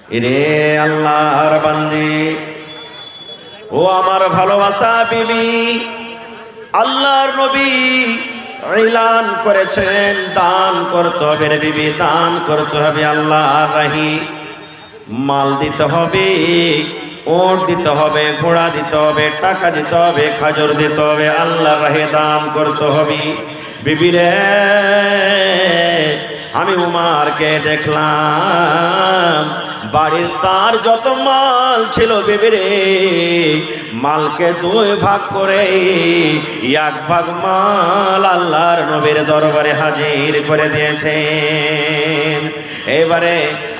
ইরে আল্লাহর বান্দি, ও আমার ভালোবাসা বিবি, আল্লাহর নবী এলান করেছেন দান করতে হবে রে বিবি, দান করতে হবে আল্লাহর রাহি। মাল দিতে হবে, ওট দিতে হবে, ঘোড়া দিতে হবে, টাকা দিতে হবে, খাজর দিতে হবে, আল্লাহর রাহে দান করতে হবে। বিবি রে, আমি উমারকে দেখলাম বাড়ির তার যত মাল ছিল বিবি রে, মালকে দুই ভাগ করে এক ভাগ মাল আল্লাহর নবীর দরবারে হাজির করে দিয়েছেন। এবারে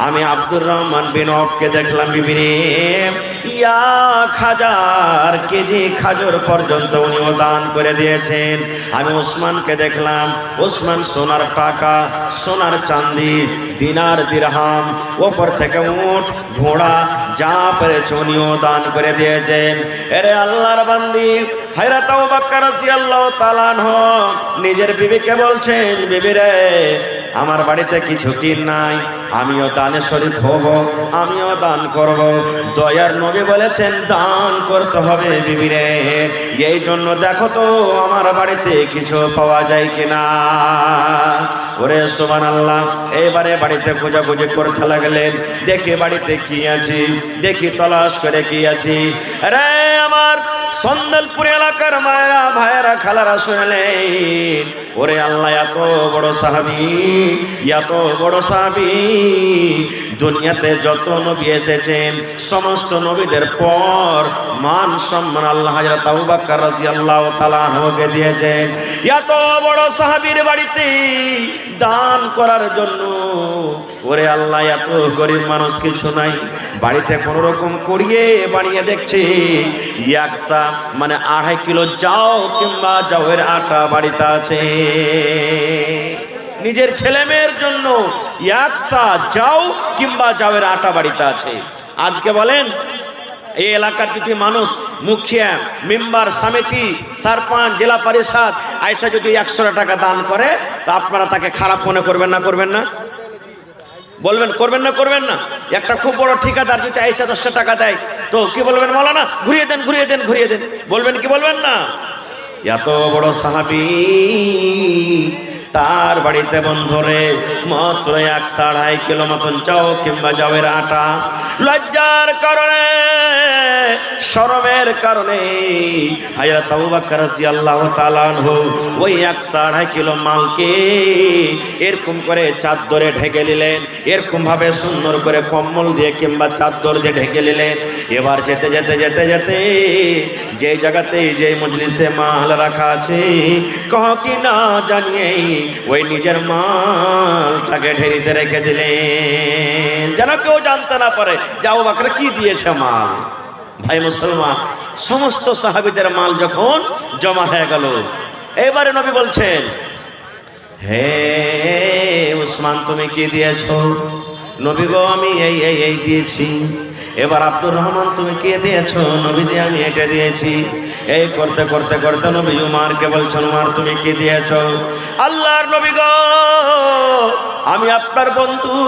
আমি আব্দুর রহমান বিন আওফকে দেখলাম বিবি রে, 1000 কেজি খাজর পর্যন্ত উনিও দান করে দিয়েছেন। আমি ওসমানকে দেখলাম, ওসমান সোনার টাকা, সোনার চাঁদি, দিনার দিরহাম, ওপর থেকে উট ঘোড়া যা পেরেছে উনিও দান করে দিয়েছেন। এরে আল্লাহর বান্দি, হযরত আবু বকর রাদিয়াল্লাহু তাআলা আনহু নিজের বিবিকে বলছেন, বিবি রে, আমার বাড়িতে কিছু টিন নাই, আমিও দানে শরীক হব, আমিও দান করব। দয়ার নবী বলেছেন দান করতে হবে বিবি রে, এই জন্য দেখো তো আমার বাড়িতে কিছু পাওয়া যায় কিনা। ওরে সুবহানাল্লাহ। এবারে বাড়িতে খোঁজাখুঁজি করতে লাগলেন, দেখি বাড়িতে কি আছে, দেখি তলাশ করে কি আছে। আরে আমার সন্দেলপুর এলাকার মায়েরা, ভাইয়েরা, খালারা শুনলেন, ওরে আল্লাহ, এত বড় সাহাবী, এত বড় সাহাবী, দুনিয়াতে যত নবী এসেছেন সমস্ত নবীদের পর মান সম্মান আল্লাহ হযরত আবু বকর রাদিয়াল্লাহু তাআলা আনহুকে দিয়েছেন। এত বড় সাহাবীর বাড়িতে দান করার জন্য, ওরে আল্লাহ, এত গরিব মানুষ কিছু নাই, বাড়িতে কোনো রকম করিয়ে বানিয়ে দেখছে একসা মানে 2.5 কিলো যাও কিংবা যাওয়ের আটা বাড়িতে আছে। নিজের ছেলে মেয়ের জন্য একসা যাও কিংবা যাওয়ের আটা বাড়িতে আছে। আজকে বলেন, এই এলাকার যদি মানুষ, মুখিয়া, মেম্বার, সমিতি, সরপঞ্চ, জেলা পরিষদ আইসা যদি 100 টাকা দান করে, তা আপনারা তাকে খারাপ মনে করবেন না? করবেন না? বলবেন করবেন না? করবেন না? একটা খুব বড় ঠিকাদার যদি আইসা 10 টাকা দেয়, তো কি বলবেন? মাওলানা ঘুরিয়ে দেন, ঘুরিয়ে দেন, ঘুরিয়ে দেন, বলবেন কি বলবেন না? এত বড় সাহাবী, তার বাড়িতে বন্ধরে মাত্র 1.5 কিলো মতন চাও কিংবা যাওয়ের আটা। লজ্জার কারণে, শরমের কারণে হযরত আবু বকর রাদিয়াল্লাহু তাআলা আনহু ওই 1.5 কিলো মালকে এরকম করে চাদরে ঢেকে নিলেন, এরকম ভাবে সুন্দর করে কম্বল দিয়ে কিংবা চাদর দিয়ে ঢেকে নিলেন। এবার যেতে যেতে যেতে যেতে যে জায়গাতে, যে মজলিসে মাল রাখা আছে, কহ কি না জানিয়ে ওই নিজের মালটাকে ঢেরিতে রেখে দিলেন, যেন কেউ জানতে না পারে যে আবু বকর কি দিয়েছে মাল। ভাই মুসলমান, সমস্ত সাহাবীদের মাল যখন জমা হয়ে গেল, এবারে নবী বলছেন, হে উসমান, তুমি কি দিয়েছো? নবী গো, আমি এই দিয়েছি। এবার আব্দুর রহমান, তুমি কে দিয়েছো? নবীজি, আমি এটা দিয়েছি। এই করতে করতে করতে নবী উমারকে বলছেন, উমার, তুমি কি দিয়েছো? আল্লাহর নবী গো, আমি আপনার বন্ধু,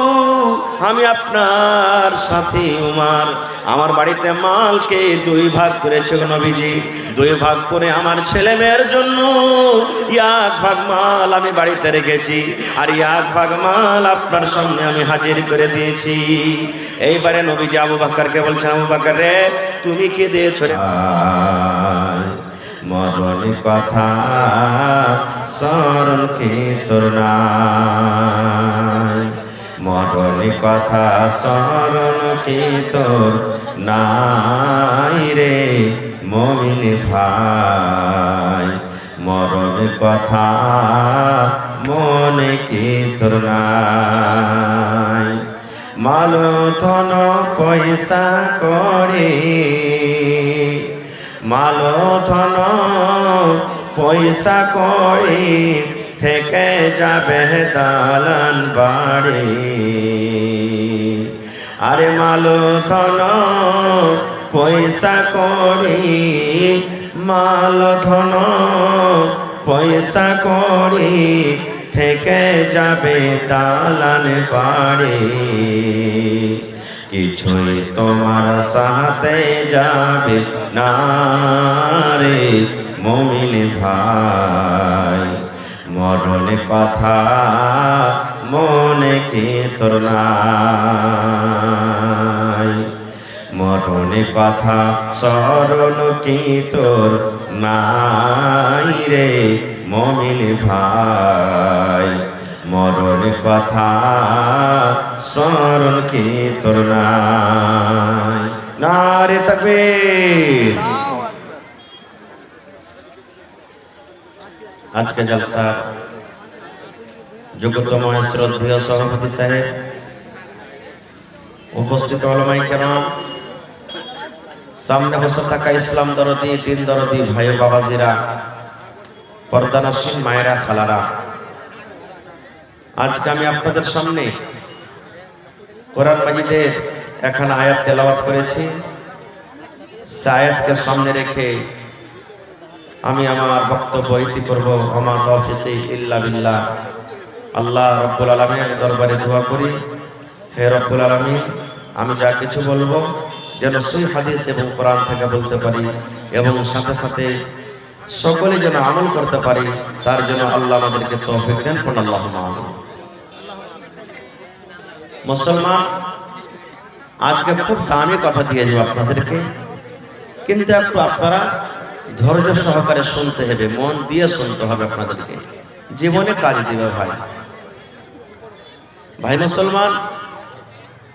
আমি আপনার সাথী উমার, আমার বাড়িতে মালকে 2 ভাগ করেছে নবীজি। 2 ভাগ করে আমার ছেলে মেয়ের জন্য 1 ভাগ মাল আমি বাড়িতে রেখেছি, আর 1 ভাগ মাল আপনার সামনে আমি হাজির করে দিয়েছি। এইবারে নবীজি আবু বকরকে বলছেন, আবু বকর রে, তুমি কি দিয়েছো? মরণ কথা স্মরণ কি তোর নাই, মরণ কথা স্মরণ কি তোর নাই রে মুমিন ভাই, মরণ কথা মনে কি তোর নাই। মাল ধন পয়সা করে, মাল ধন পয়সা করে থেকে যাবে দালান বাড়ি। আরে মাল ধন পয়সা করে, মাল ধন পয়সা করে থেকে যাবে দালান বাড়ি। কিছুই তোমার সাথে যাবে না রে মুমিন ভাই, মরণ কথা মনে কি তোর নাই, মরণ কথা স্মরণ কি তোর নাই রে মুমিন ভাই, মরণ কথা স্মরণ কি তোর নাই। নারে তাকবীর। আজকে জলসা যোগ্যতম শ্রদ্ধেয় সভাপতি সাহেব, উপস্থিত উলামায়ে কেরাম, সামনে বসে থাকা ইসলাম দরদি, দিন দরদি ভাই বাবাজিরা, পর্দানসীন মায়েরা, খালারা, আজকে আমি আপনাদের সামনে কোরআন মাজিদের এখানে আয়াত তেলাওয়াত করেছি। সে আয়াতকে সামনে রেখে আমি আমার বক্তব্য ইতি করব। ওমা তাওফীকি ইল্লা বিল্লাহ। আল্লাহ রব্বুল আলামিনের দরবারে দোয়া করি, হে রব্বুল আলামিন, আমি যা কিছু বলবো যেন সহিহ হাদিস এবং কোরআন থেকে বলতে পারি এবং সাথে সাথে সকলে যেন আমল করতে পারি, তার জন্য আল্লাহ আমাদেরকে তৌফিক দেন। আল্লাহুম্মা আমিন। মুসলমান, আজকে খুব দামি কথা দিয়ে যাব আপনাদেরকে, কিন্তু একটু আপনারা ধৈর্য সহকারে শুনতে হবে, মন দিয়ে শুনতে হবে, আপনাদেরকে জীবনে কাজ দিবে। ভাই ভাই মুসলমান,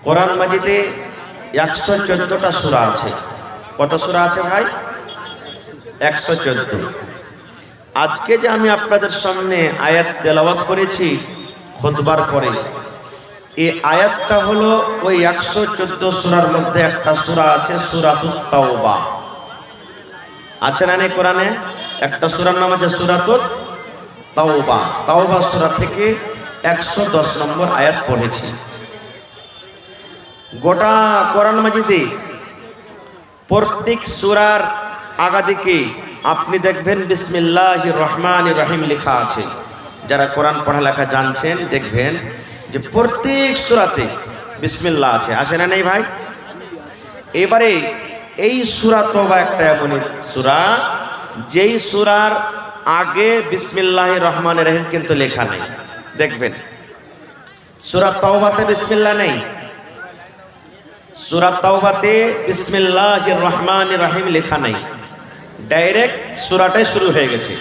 কোরআন মাজিদে 114টা সূরা আছে। কত সূরা আছে ভাই? 114। আজকে যে আমি আপনাদের সামনে আয়াত তেলাওয়াত করেছি খুতবার পরে, এই আয়াতটা হলো ওই 114 সূরার মধ্যে একটা সূরা আছে, সূরাতুত তাওবা। আছে না কোরআনে? একটা সূরার নাম আছে সূরাতুত তাওবা। তাওবা সূরা থেকে 110 নম্বর আয়াত পড়েছি। গোটা কোরআন মাজিদে প্রত্যেক সূরার আগাদিকে আপনি দেখবেন বিসমিল্লাহির রহমানির রহিম লেখা আছে। যারা কোরআন পড়ালেখা জানছেন দেখবেন যে প্রত্যেক সূরাতে বিসমিল্লাহ আছে। আসে না নেই ভাই? এবারে এই সূরা তাওবা একটা এমন সূরা যেই সূরার আগে বিসমিল্লাহির রহমানির রহিম কিন্তু লেখা নেই। দেখবেন সূরা তাওবাতে বিসমিল্লাহ নেই, সূরা তাওবাতে বিসমিল্লাহির রহমানির রহিম লেখা নেই, ডাইরেক্ট সূরাটাই শুরু হয়ে গেছে।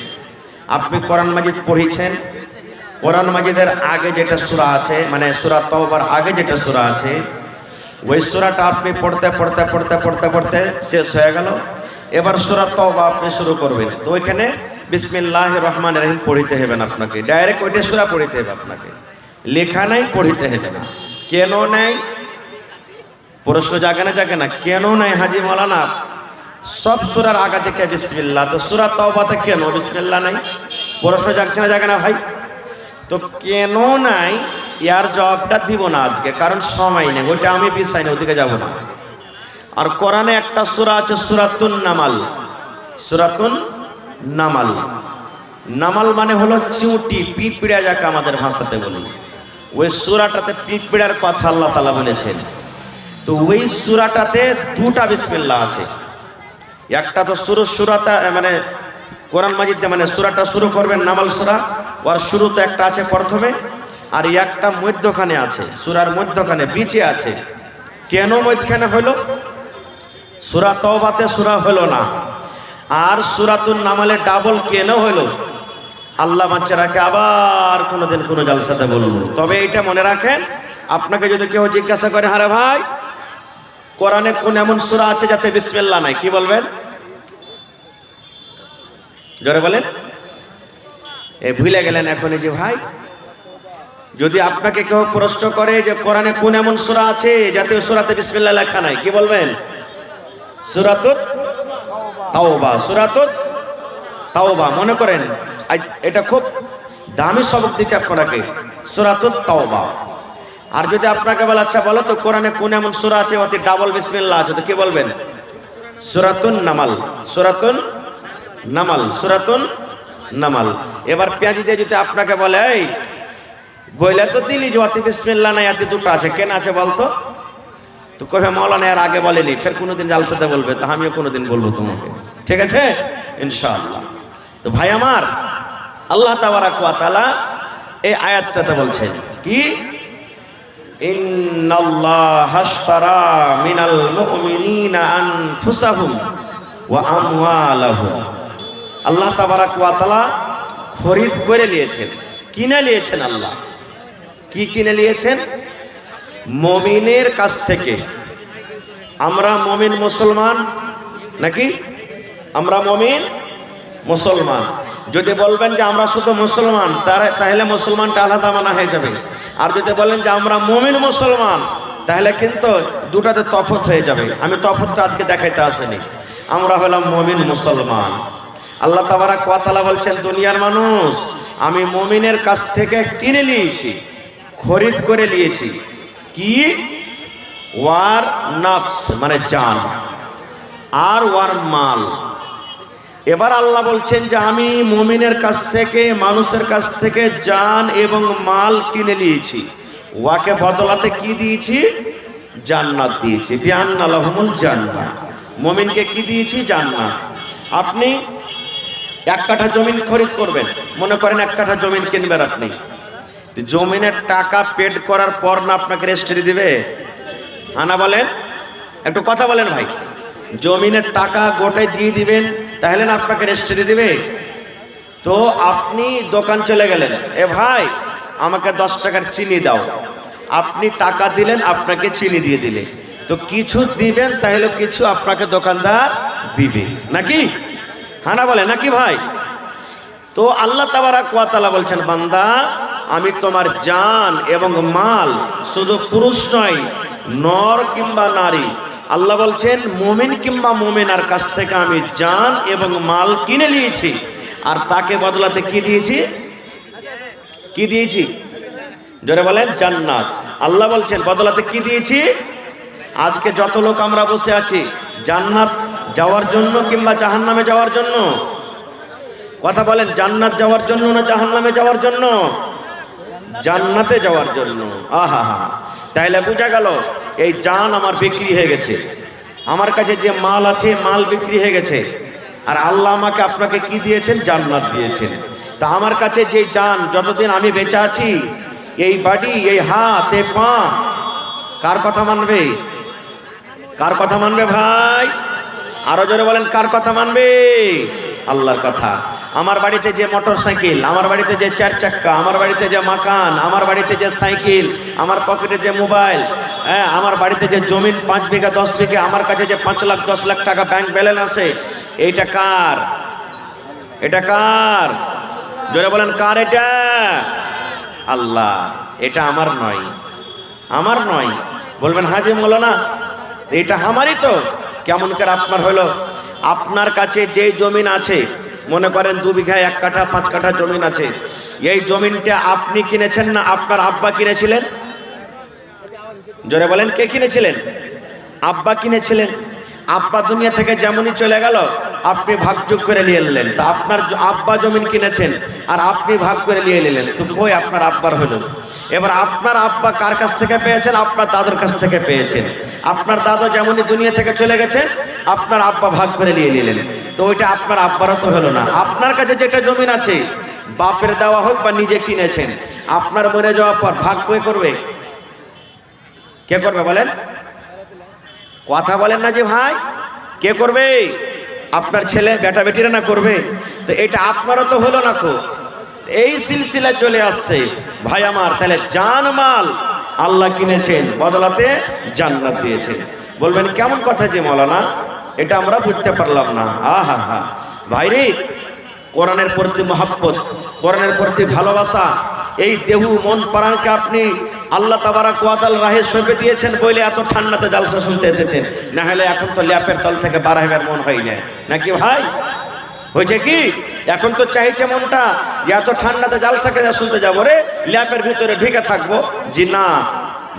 আপনি কোরআন মাজিদ পড়েছেন, কোরআন মাজিদের আগে যেটা সূরা আছে, মানে সূরা তাওবার আগে যেটা সূরা আছে, ওই সূরাটা আপনি পড়তে পড়তে পড়তে পড়তে পড়তে শেষ হয়ে গেল। এবার সূরা তাওবা আপনি শুরু করবেন, তো ওইখানে বিসমিল্লাহির রহমানির রহিম পড়িতে হবে না আপনাকে, ডাইরেক্ট ওইটা সূরা পড়িতে হবে আপনাকে, লেখা নাই, পড়িতে হবে না। কেন নাই? প্রশ্ন জাগে না জাগে না? কেন নাই হাজি মাওলানা? সব সূরার আগা থেকে বিসমিল্লাহ, তো সূরা তাওবাতে কেন বিসমিল্লাহ নাই? প্রশ্ন জাগছে না জাগে না ভাই? তো কেন নাই ইয়ার জবাবটা দিব না আজকে, কারণ সময় নেই, ওইটা আমি পিছাই না, ওদিকে যাব না। আর কোরআনে একটা সূরা আছে সূরাতুন নামাল। সূরাতুন নামাল, নামাল মানে হলো চিউটি, পিঁপড়া যাকে আমাদের ভাষাতে বলি। ওই সূরাটাতে পিঁপড়ার কথা আল্লাহ তাআলা বলেছেন। তো ওই সূরাটাতে দুটা বিসমিল্লাহ আছে। একটা তো সূরাটা মানে কোরআন মাজিদে মানে সূরাটা শুরু করবেন নামাল সূরা, ওর শুরুতে একটা আছে প্রথমে, আর একটা মধ্যখানে আছে, সূরার মধ্যখানে বিচে আছে। কেন মধ্যখানে হলো? সূরা তাওবাতে সূরা হলো না, আর সূরাতুন নামালে ডাবল কেন হলো? আল্লাহ বাচ্চারাকে আবার কোনোদিন কোনো জালসাতে বলবো। তবে এটা মনে রাখেন, আপনাকে যদি কেউ জিজ্ঞাসা করে, আরে ভাই কোরআনে কোন এমন সূরা আছে যাতে বিসমিল্লাহ নাই, কি বলবেন? জোরে বলেন। ভুলে গেলেন এখনই যে ভাই, যদি আপনাকে কেউ প্রশ্ন করে যে কোরআনে কোন এমন সূরা আছে যাতে সূরাতে বিসমিল্লাহ লেখা নাই, কি বলবেন? সূরাতুত তাওবা। সূরাতুত তাওবা মনে করেন, এটা খুব দামি সবক দিচ্ছে আপনাকে, সূরাতুত তাওবা। আর যদি আপনাকে বলে আচ্ছা বলো তো কোরআনে কোন এমন সূরা আছে ওতে ডাবল বিসমিল্লাহ আছে, তো কি বলবেন? সূরাতুন নামাল। সূরাতুন নামাল, সূরাতুন নামাল। এবার পেঁয়াজি দিয়ে যদি আপনাকে বলে, এই বইলে তো দিলি যে ওতে বিসমিল্লাহ নাই, এতে দুটো আছে, কেন আছে বলতো? তো কবে মৌলানা এর আগে বলেনি, ফের কোনোদিন জালসাতে বলবে, তো আমিও কোনোদিন বলবো তোমাকে, ঠিক আছে ইনশাআল্লাহ। তো ভাই আমার, আল্লাহ তাবারাক ওয়া তাআলা এই আয়াতটাতে বলছেন কি, ইন্নাল্লাহা আশতারা মিনাল মুমিনিনা আনফুসাহুম ওয়া আমওয়ালাহুম। আল্লাহ তাবারাক ওয়া তাআলা খরিদ করে নিয়েছেন, কিনে নিয়েছেন। আল্লাহ কি কিনে নিয়েছেন? মুমিনের কাছ থেকে। আমরা মুমিন মুসলমান নাকি? আমরা মুমিন মুসলমান। যদি বলবেন যে আমরা শুধু মুসলমান, তাহলে মুসলমানটা আলাদা মানা হয়ে যাবে। আর যদি বলেন যে আমরা মুমিন মুসলমান, তাহলে কিন্তু দুটাতে তফাৎ হয়ে যাবে। আমি তফাৎটা আজকে দেখাইতে আসিনি। আমরা হলাম মুমিন মুসলমান। আল্লাহ তাবারাক ওয়া তাআলা বলছেন, দুনিয়ার মানুষ, আমি মুমিনের কাছ থেকে কিনে নিয়েছি, খরিদ করে নিয়েছি। কি? ওয়ার নাফস মানে জান, আর ওয়ার মাল। এবার আল্লাহ বলছেন যে আমি মুমিনের কাছ থেকে, মানুষের কাছ থেকে জান এবং মাল কিনে নিয়েছি। ওয়াকে বদলাতে কি দিয়েছি? জান্নাত দিয়েছি। বিআন্না লাহুমুল জান্নাহ। মুমিনকে কি দিয়েছি? জান্নাত। আপনি 1 কাঠা জমিন খরিদ করবেন, মনে করেন 1 কাঠা জমিন কিনবেন আপনি। জমিনের টাকা পেড করার পর না আপনাকে রেজিস্ট্রি দিবে? আনা বলেন, একটু কথা বলেন ভাই। জমিনের টাকা গোটাই দিয়ে দিবেন, তাহলে না আপনাকে রেজিস্ট্রি দিবে? তো আপনি দোকান চলে গেলেন, এ ভাই আমাকে 10 টাকার চিনি দাও। আপনি টাকা দিলেন, আপনাকে চিনি দিয়ে দিলে, তো কিছু দিবেন, তাহলে কিছু আপনাকে দোকানদার দিবে নাকি? হানা বলে নাকি ভাই? তো আল্লাহ তাবারাক ওয়া তাআলা বলছেন, বান্দা আমি তোমার জান এবং মাল, শুধু পুরুষ নয়, নর কিংবা নারী, আল্লাহ বলছেন মুমিন কিংবা মুমিনার কাছ থেকে আমি জান এবং মাল কিনে নিয়েছি। আর তাকে বদলাতে কি দিয়েছি? কি দিয়েছি? জোরে বলেন, জান্নাত। আল্লাহ বলছেন বদলাতে কি দিয়েছি? আজকে যত লোক আমরা বসে আছি, জান্নাত যাওয়ার জন্য কিংবা জাহান্নামে যাওয়ার জন্য? কথা বলেন, জান্নাত যাওয়ার জন্য না জাহান্নামে যাওয়ার জন্য? জান্নাতে যাওয়ার জন্য। আহা হা, তাইলে বোঝা গেল এই জান আমার বিক্রি হয়ে গেছে, আমার কাছে যে মাল আছে মাল বিক্রি হয়ে গেছে। আর আল্লাহ আমাকে আপনাকে কি দিয়েছেন? জান্নাত দিয়েছেন। তা আমার কাছে যে জান, যতদিন আমি বেঁচে আছি, এই বাড়ি, এই হাত, এই পা, কার কথা মানবে? কার কথা মানবে ভাই? আরো জোরে বলেন, কার কথা মানবে? আল্লাহর কথা। আমার বাড়িতে যে মোটর সাইকেল, আমার বাড়িতে যে 4 চাক্কা, আমার বাড়িতে যে মাকান, আমার বাড়িতে যে সাইকেল, আমার পকেটে যে মোবাইল, হ্যাঁ, আমার বাড়িতে যে জমিন 5 বিঘা 10 বিঘা, আমার কাছে যে 5 লাখ 10 লাখ টাকা ব্যাংক ব্যালেন্স আছে, এইটা কার? এটা কার? জোরে বলেন, কার এটা? আল্লাহ। এটা আমার নয়, আমার নয়। বলবেন হাজি মৌলানা এটা আমারই তো। কেমন করে আপনার হলো? আপনার কাছে যে জমিন আছে, মনে করেন 2 বিঘা 1 কাঠা 5 কাঠা জমিন আছে, এই জমিনটা আপনি কিনেছেন না আপনার আব্বা কিনেছিলেন? জোরে বলেন, কে কিনেছিলেন? আব্বা কিনেছিলেন। আব্বা দুনিয়া থেকে যেমনই চলে গেল, আপনি ভাগযোগ করে নিয়ে নিলেন। তা আপনার আব্বা জমিন কিনেছেন আর আপনি ভাগ করে নিয়ে নিলেন, তো কই আপনার আব্বার হলো? এবার আপনার আব্বা কার কাছ থেকে পেয়েছেন? আপনার দাদুর কাছ থেকে পেয়েছেন। আপনার দাদু যেমনই দুনিয়া থেকে চলে গেছেন, আপনার আব্বা ভাগ করে নিয়ে নিলেন, তো ওইটা আপনার আব্বারও তো হলো না। আপনার কাছে যেটা জমিন আছে, বাপের দেওয়া হোক বা নিজে কিনেছেন, আপনার মরে যাওয়ার পর ভাগ কে করবে? কে করবে বলেন? কথা বলেন না যে ভাই, কে করবে? আপনার ছেলে বেটা বেটিরা না করবে? তো এটা আপনারও তো হলো না খো। এই সিলসিলা চলে আসছে ভাই আমার। তাহলে জান মাল আল্লাহ কিনেছেন, বদলাতে জান্নাত দিয়েছেন। বলবেন কেমন কথা যে মৌলানা, এটা আমরা বুঝতে পারলাম না। আহা হা ভাইরে, কোরআনের প্রতি মহব্বত, কোরআনের প্রতি ভালোবাসা, এই দেহু মন প্রাণকে আপনি আল্লাহ তাবারাক ওয়া তাআলা রাহে সঁপে দিয়েছেন বলে এত ঠান্ডাতে জালসা শুনতে এসেছেন, না হলে এখন তো ল্যাপের তল থেকে বার হইবার মন হয় না, নাকি ভাই? হয়েছে কি? এখন তো চাইছে মনটা যে এত ঠান্ডাতে জালসাকে শুনতে যাবো রে, ল্যাপের ভিতরে ঢেকে থাকবো। জি না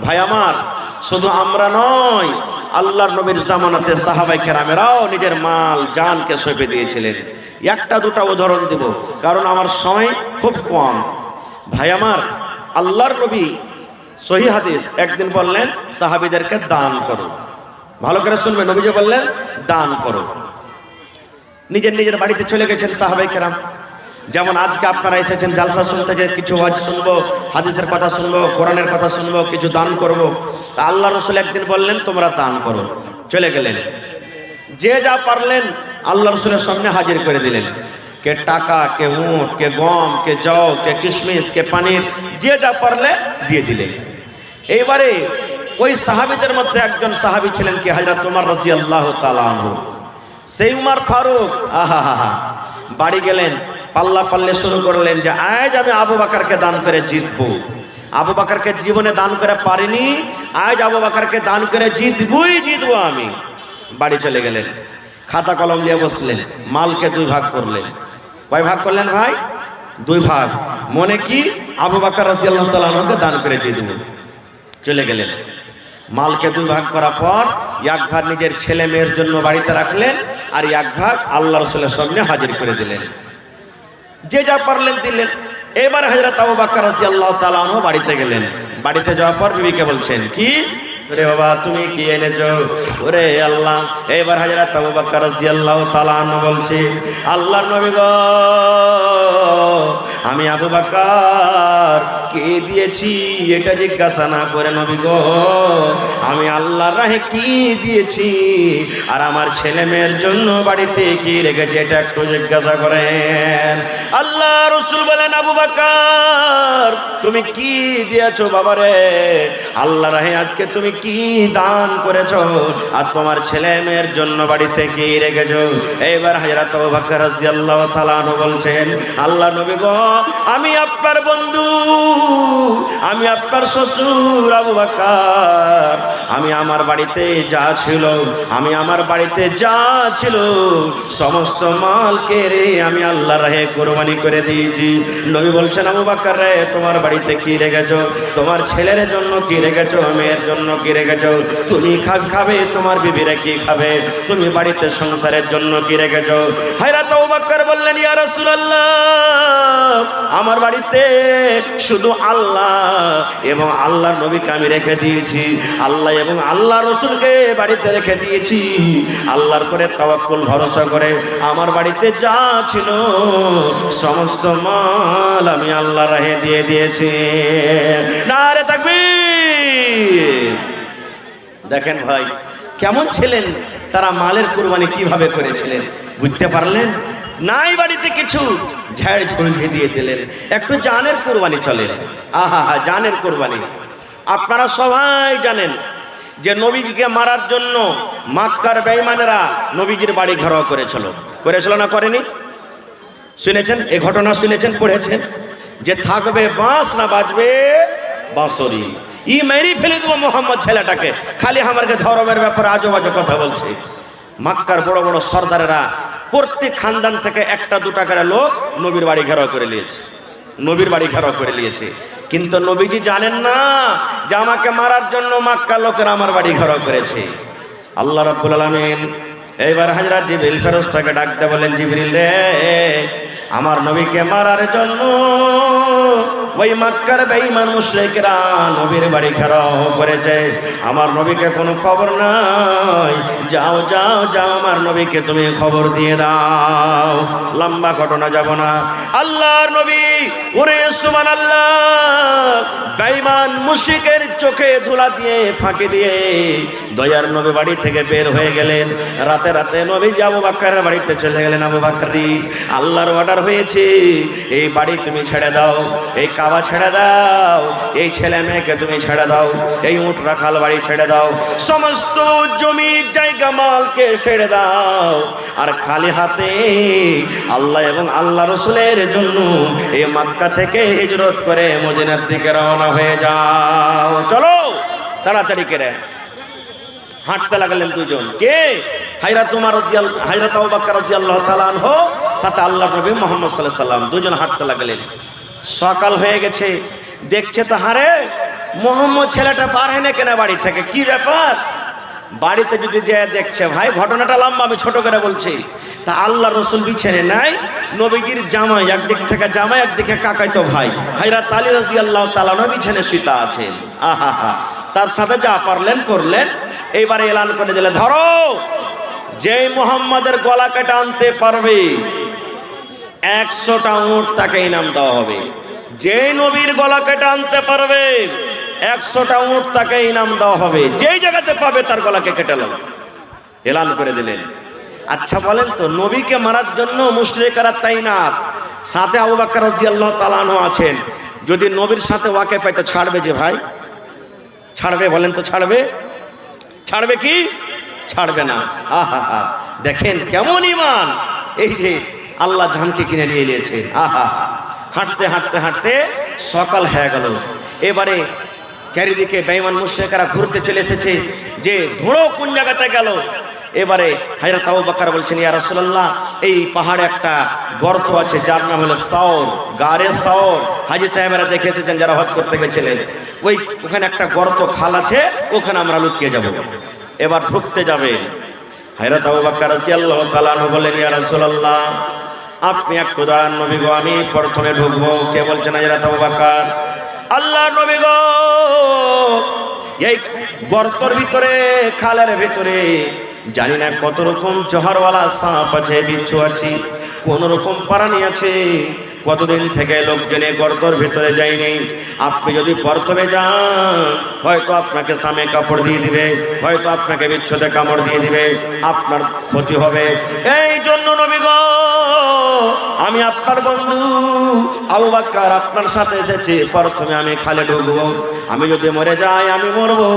ভাই আমার, শুধু আমরা নয়, আল্লাহর নবীর জামানাতে সাহাবায়ে কেরামেরাও নিজের মাল জানকে সঁপে দিয়েছিলেন। একটা দুটা উদাহরণ দেব, কারণ আমার সময় খুব কম। ভাই আমার, আল্লাহর নবী সহিহ হাদিস। একদিন বললেন সাহাবীদেরকে দান করো, ভালো করে শুনবেন, নবীজি বললেন দান করো। নিজের নিজের বাড়িতে চলে গেছেন সাহাবায়ে কেরাম। যেমন আজকে আপনারা এসেছেন জালসা শুনতে, যে কিছু ওয়াজ শুনবো, হাদিসের কথা শুনবো, কোরআনের কথা শুনবো, কিছু দান করব। তা আল্লাহ রাসূল একদিন বললেন তোমরা দান করো, চলে গেলেন। যে যা পারলেন আল্লাহ রাসূলের সামনে হাজির করে দিলেন। কে টাকা, কে উট, কে গম, কে জও, কে কিশমিশ, কে পানির, যে যা পারলে দিয়ে দিলেন। এইবারে ওই সাহাবীদের মধ্যে একজন সাহাবী ছিলেন কি হযরত ওমর রাদিয়াল্লাহু তাআলা আনহু। সেই উমর ফারুক আহা বাড়ি গেলেন, পাল্লা পাল্লে শুরু করলেন যে আজ আমি আবু বকরকে দান করে জিতবো। আবু বকরকে জীবনে দান করে পারিনি, আজ আবু বকরকে দান করে জিতবো আমি। বাড়ি চলে গেলেন, খাতা কলম নিয়ে বসলেন, মালকে দুই ভাগ করলেন। কয় ভাগ করলেন ভাই? দুই ভাগ। মনে কি আবু বকর রাদিয়াল্লাহু তাআলা আনহুকে দান করে জিতবো। চলে গেলেন, মালকে দুই ভাগ করার পর এক ভাগ নিজের ছেলে মেয়ের জন্য বাড়িতে রাখলেন, আর এক ভাগ আল্লাহ রাসূলের সামনে হাজির করে দিলেন। যে যা পারলেন দিলেন। এবার হযরত আবু বকর রাদিয়াল্লাহু তাআলা আনহু বাড়িতে গেলেন। বাড়িতে যাওয়ার পর বিবিকে বলছেন কি, ওরে বাবা তুমি কি এনেছো? ওরে আল্লাহ। এবার হযরত আবু বকর রাদিয়াল্লাহু তাআলা আনহু বলছে, আল্লাহর নবী গো, আমি আবু বকর কে দিয়েছি এটা জিজ্ঞাসা না করে নবী গো, আমি আল্লাহর রাহে কি দিয়েছি আর আমার ছেলে মেয়ের জন্য বাড়িতে কি রেখেছি এটা একটু জিজ্ঞাসা করেন। আল্লাহ রাসূল বলেন, আবু বকর তুমি কি দিয়েছো বাবারে? আল্লাহর রাহে আজকে তুমি কি দান করেছো আর তোমার ছেলে মেয়ের জন্য বাড়িতে কি রেখেছো? এইবার হযরত আবু বকর রাদিয়াল্লাহু তাআলা আনহু বলছেন, আল্লাহ নবী গো, আমি আপনার বন্ধু, আমি আপনার শ্বশুর আবু বকর, আমি আমার বাড়িতে যা ছিল, সমস্ত মালকে রে আমি আল্লাহর রাহে কুরবানি করে দিয়েছি। নবী বলছেন, আবু বকর রে তোমার বাড়িতে কি রেখেছো? তোমার ছেলের জন্য কি রেখেছো? মেয়ের জন্য কি রেখেছো? তুমি খাবে, তোমার বিবিরা কি খাবে? তুমি বাড়িতে সংসারের জন্য কি রেখেছো? হযরত আবু বকর বললেন, ইয়া রাসূলুল্লাহ, আমার বাড়িতে শুধু আল্লাহ এবং আল্লাহর নবীকে আমি রেখে দিয়েছি, আল্লাহ এবং আল্লাহ রাসূলকে বাড়িতে রেখে দিয়েছি। আল্লাহর করে তাওয়াক্কুল ভরসা করে আমার বাড়িতে যা ছিল সমস্ত মাল আমি আল্লাহর রাহে দিয়ে দিয়েছি। নারে তাকবীর। দেখেন ভাই কেমন ছিলেন তারা, মালের কুরবানি কিভাবে করেছিলেন বুঝতে পারলেন? নাই বাড়িতে কিছু, ঝাড় ঝুড়িয়ে দিয়ে দিলেন। একটু জানের কুরবানি চলে, জানের কুরবানি। আপনারা সবাই জানেন যে নবীজিকে মারার জন্য মক্কার বেঈমানেরা নবীজির বাড়ি ঘেরাও করেছিল না করেনি? শুনেছেন এই ঘটনা, শুনেছেন, পড়েছেন যে থাকবে বাঁশ না বাজবে বাঁশরি, ই মেরি ফেলে দেবো মোহাম্মদ ছেলেটাকে, খালি আমাকে ধর্মের ব্যাপারে আজো বাজো কথা বলছে। মক্কার বড় বড় সর্দারেরা প্রত্যেক খানদান থেকে একটা দুটা করে লোক নবীর বাড়ি ঘেরাও করে নিয়েছে, কিন্তু নবীজি জানেন না যে আমাকে মারার জন্য মক্কার লোকেরা আমার বাড়ি ঘেরাও করেছে। আল্লাহ রাব্বুল আলামিন এইবার হযরত জিবরিল ফেরেশতাকে ডাকতে বলেন, জিবরিল রে, আমার নবীকে মারার জন্য ওই মক্কার বেঈমান মুশরিকরা নবীর বাড়ি ঘেরাও করেছে, আমার নবীকে কোনো খবর নাই, যাও আমার নবীকে তুমি খবর দিয়ে দাও। লম্বা ঘটনা যাব না। আল্লাহর নবী ওরে সুবহানাল্লাহ বেঈমান মুশরিকের চোখে ধুলা দিয়ে ফাঁকি দিয়ে দয়ার নবী বাড়ি থেকে বের হয়ে গেলেন। রাতে নবী আবু বকরের বাড়িতে চলে গেলেন। আবু বকরি, আল্লাহর অর্ডার হয়েছে, এই বাড়ি তুমি ছেড়ে দাও, এই কাবা ছেড়ে দাও, এই ছেলে মেয়েকে তুমি ছেড়ে দাও, এই উট রাখাল বাড়ি ছেড়ে দাও, সমস্ত জমি জায়গা মালকে ছেড়ে দাও, আর খালি হাতে আল্লাহ এবং আল্লাহ রাসূলের জন্য এই মক্কা থেকে হিজরত করে মদিনার দিকে রওনা হয়ে যাও। চলো তাড়াতাড়ি করে হাঁটতে লাগলেন দুজন। কে? হযরত আবু বকর রাদিয়াল্লাহু তাআলা আনহু সাথে আল্লাহর নবী মুহাম্মদ সাল্লাল্লাহু আলাইহি ওয়াসাল্লাম দুজন হাঁটতে লাগলেন। সকাল হয়ে গেছে, দেখছে তো হারে মোহাম্মদ ছেলেটা বার হয় না কেন বাড়ি থেকে, কি ব্যাপার? বাড়িতে যদি যে দেখছে, ভাই ঘটনাটা লম্বা, আমি ছোট করে বলছি। তা আল্লাহ রসুল বিছানে নাই, নবীজির জামাই একদিক থেকে জামাই, একদিকে কাকাইতো ভাই হযরত আলী রাদিয়াল্লাহু তাআলা বিছানে শুইতা আছেন। আহা হা, তার সাথে যা পারলেন করলেন। এইবারে এলান করে দিলে, ধরো যেই মুহাম্মাদের গলা কেটে আনতে পারবে 100টা উট তাকে ইনাম দেওয়া হবে। যে নবীর গলা কেটে আনতে পারবে 100টা উট তাকে ইনাম দেওয়া হবে। যেই জায়গাতে পাবে তার গলাকে কেটে নাও, এলান করে দিলেন। আচ্ছা বলেন তো, নবীকে মারার জন্য মুশরিকরা তাইনাত, সাথে আবু বকর রাদিয়াল্লাহু তাআলা আনহু আছেন। যদি নবীর সাথে ওয়াকে পাইতো ছাড়বে যে ভাই? ছাড়বে? বলেন তো ছাড়বে? ছাড়বে কি? ছাড়বে না। আহা হা, দেখেন কেমন ঈমান! এই যে আল্লাহ জানকে কিনে নিয়ে নিয়েছেন। আহা, হাঁটতে হাঁটতে হাঁটতে সকাল হয়ে গেল। এবারে চারিদিকে বেঈমান মুশরিকরা ঘুরতে চলে এসেছে যে ধরো কোন জায়গাতে গেল। এবারে হযরত আবু বকর বলছেন, ইয়া রাসূলুল্লাহ, এই পাহাড়ে একটা গর্ত আছে যার নাম হলো সাওর, গারে সাওর। হাজী সাহেবরা দেখে এসেছেন যারা হজ করতে গেছিলেন, ওখানে একটা গর্ত খাল আছে, ওখানে আমরা লুকিয়ে যাব। এবার ঢুকতে যাবেন। হযরত আবু বকর রাদিয়াল্লাহু তাআলা আনহু বললেন, ইয়া রাসূলুল্লাহ, আপনি একটু দাঁড়ান নবী গো, আমি প্রথমে ঢুকবো। কে বলছেন? হযরত আবু বকর। আল্লাহ নবী গো, এই গর্তর ভিতরে, খালের ভিতরে জানি না কত রকম জহরওয়ালা সাপ আছে, বিচ্ছু আছে, কোন রকম প্রাণী আছে। কতদিন থেকে লোকজনে গর্তর ভিতরে যায়নি। আপনি যদি প্রথমে যান, হয়তো আপনাকে সামে কাপড় দিয়ে দিবে, হয়তো আপনাকে বিচ্ছুতে কামড় দিয়ে দিবে, আপনার ক্ষতি হবে। এই জন্য নবী গো, আমি আপনার বন্ধু আবু বকর আপনার সাথে এসেছি, প্রথমে আমি খালে ঢুকবো। আমি যদি মরে যাই আমি মরবো,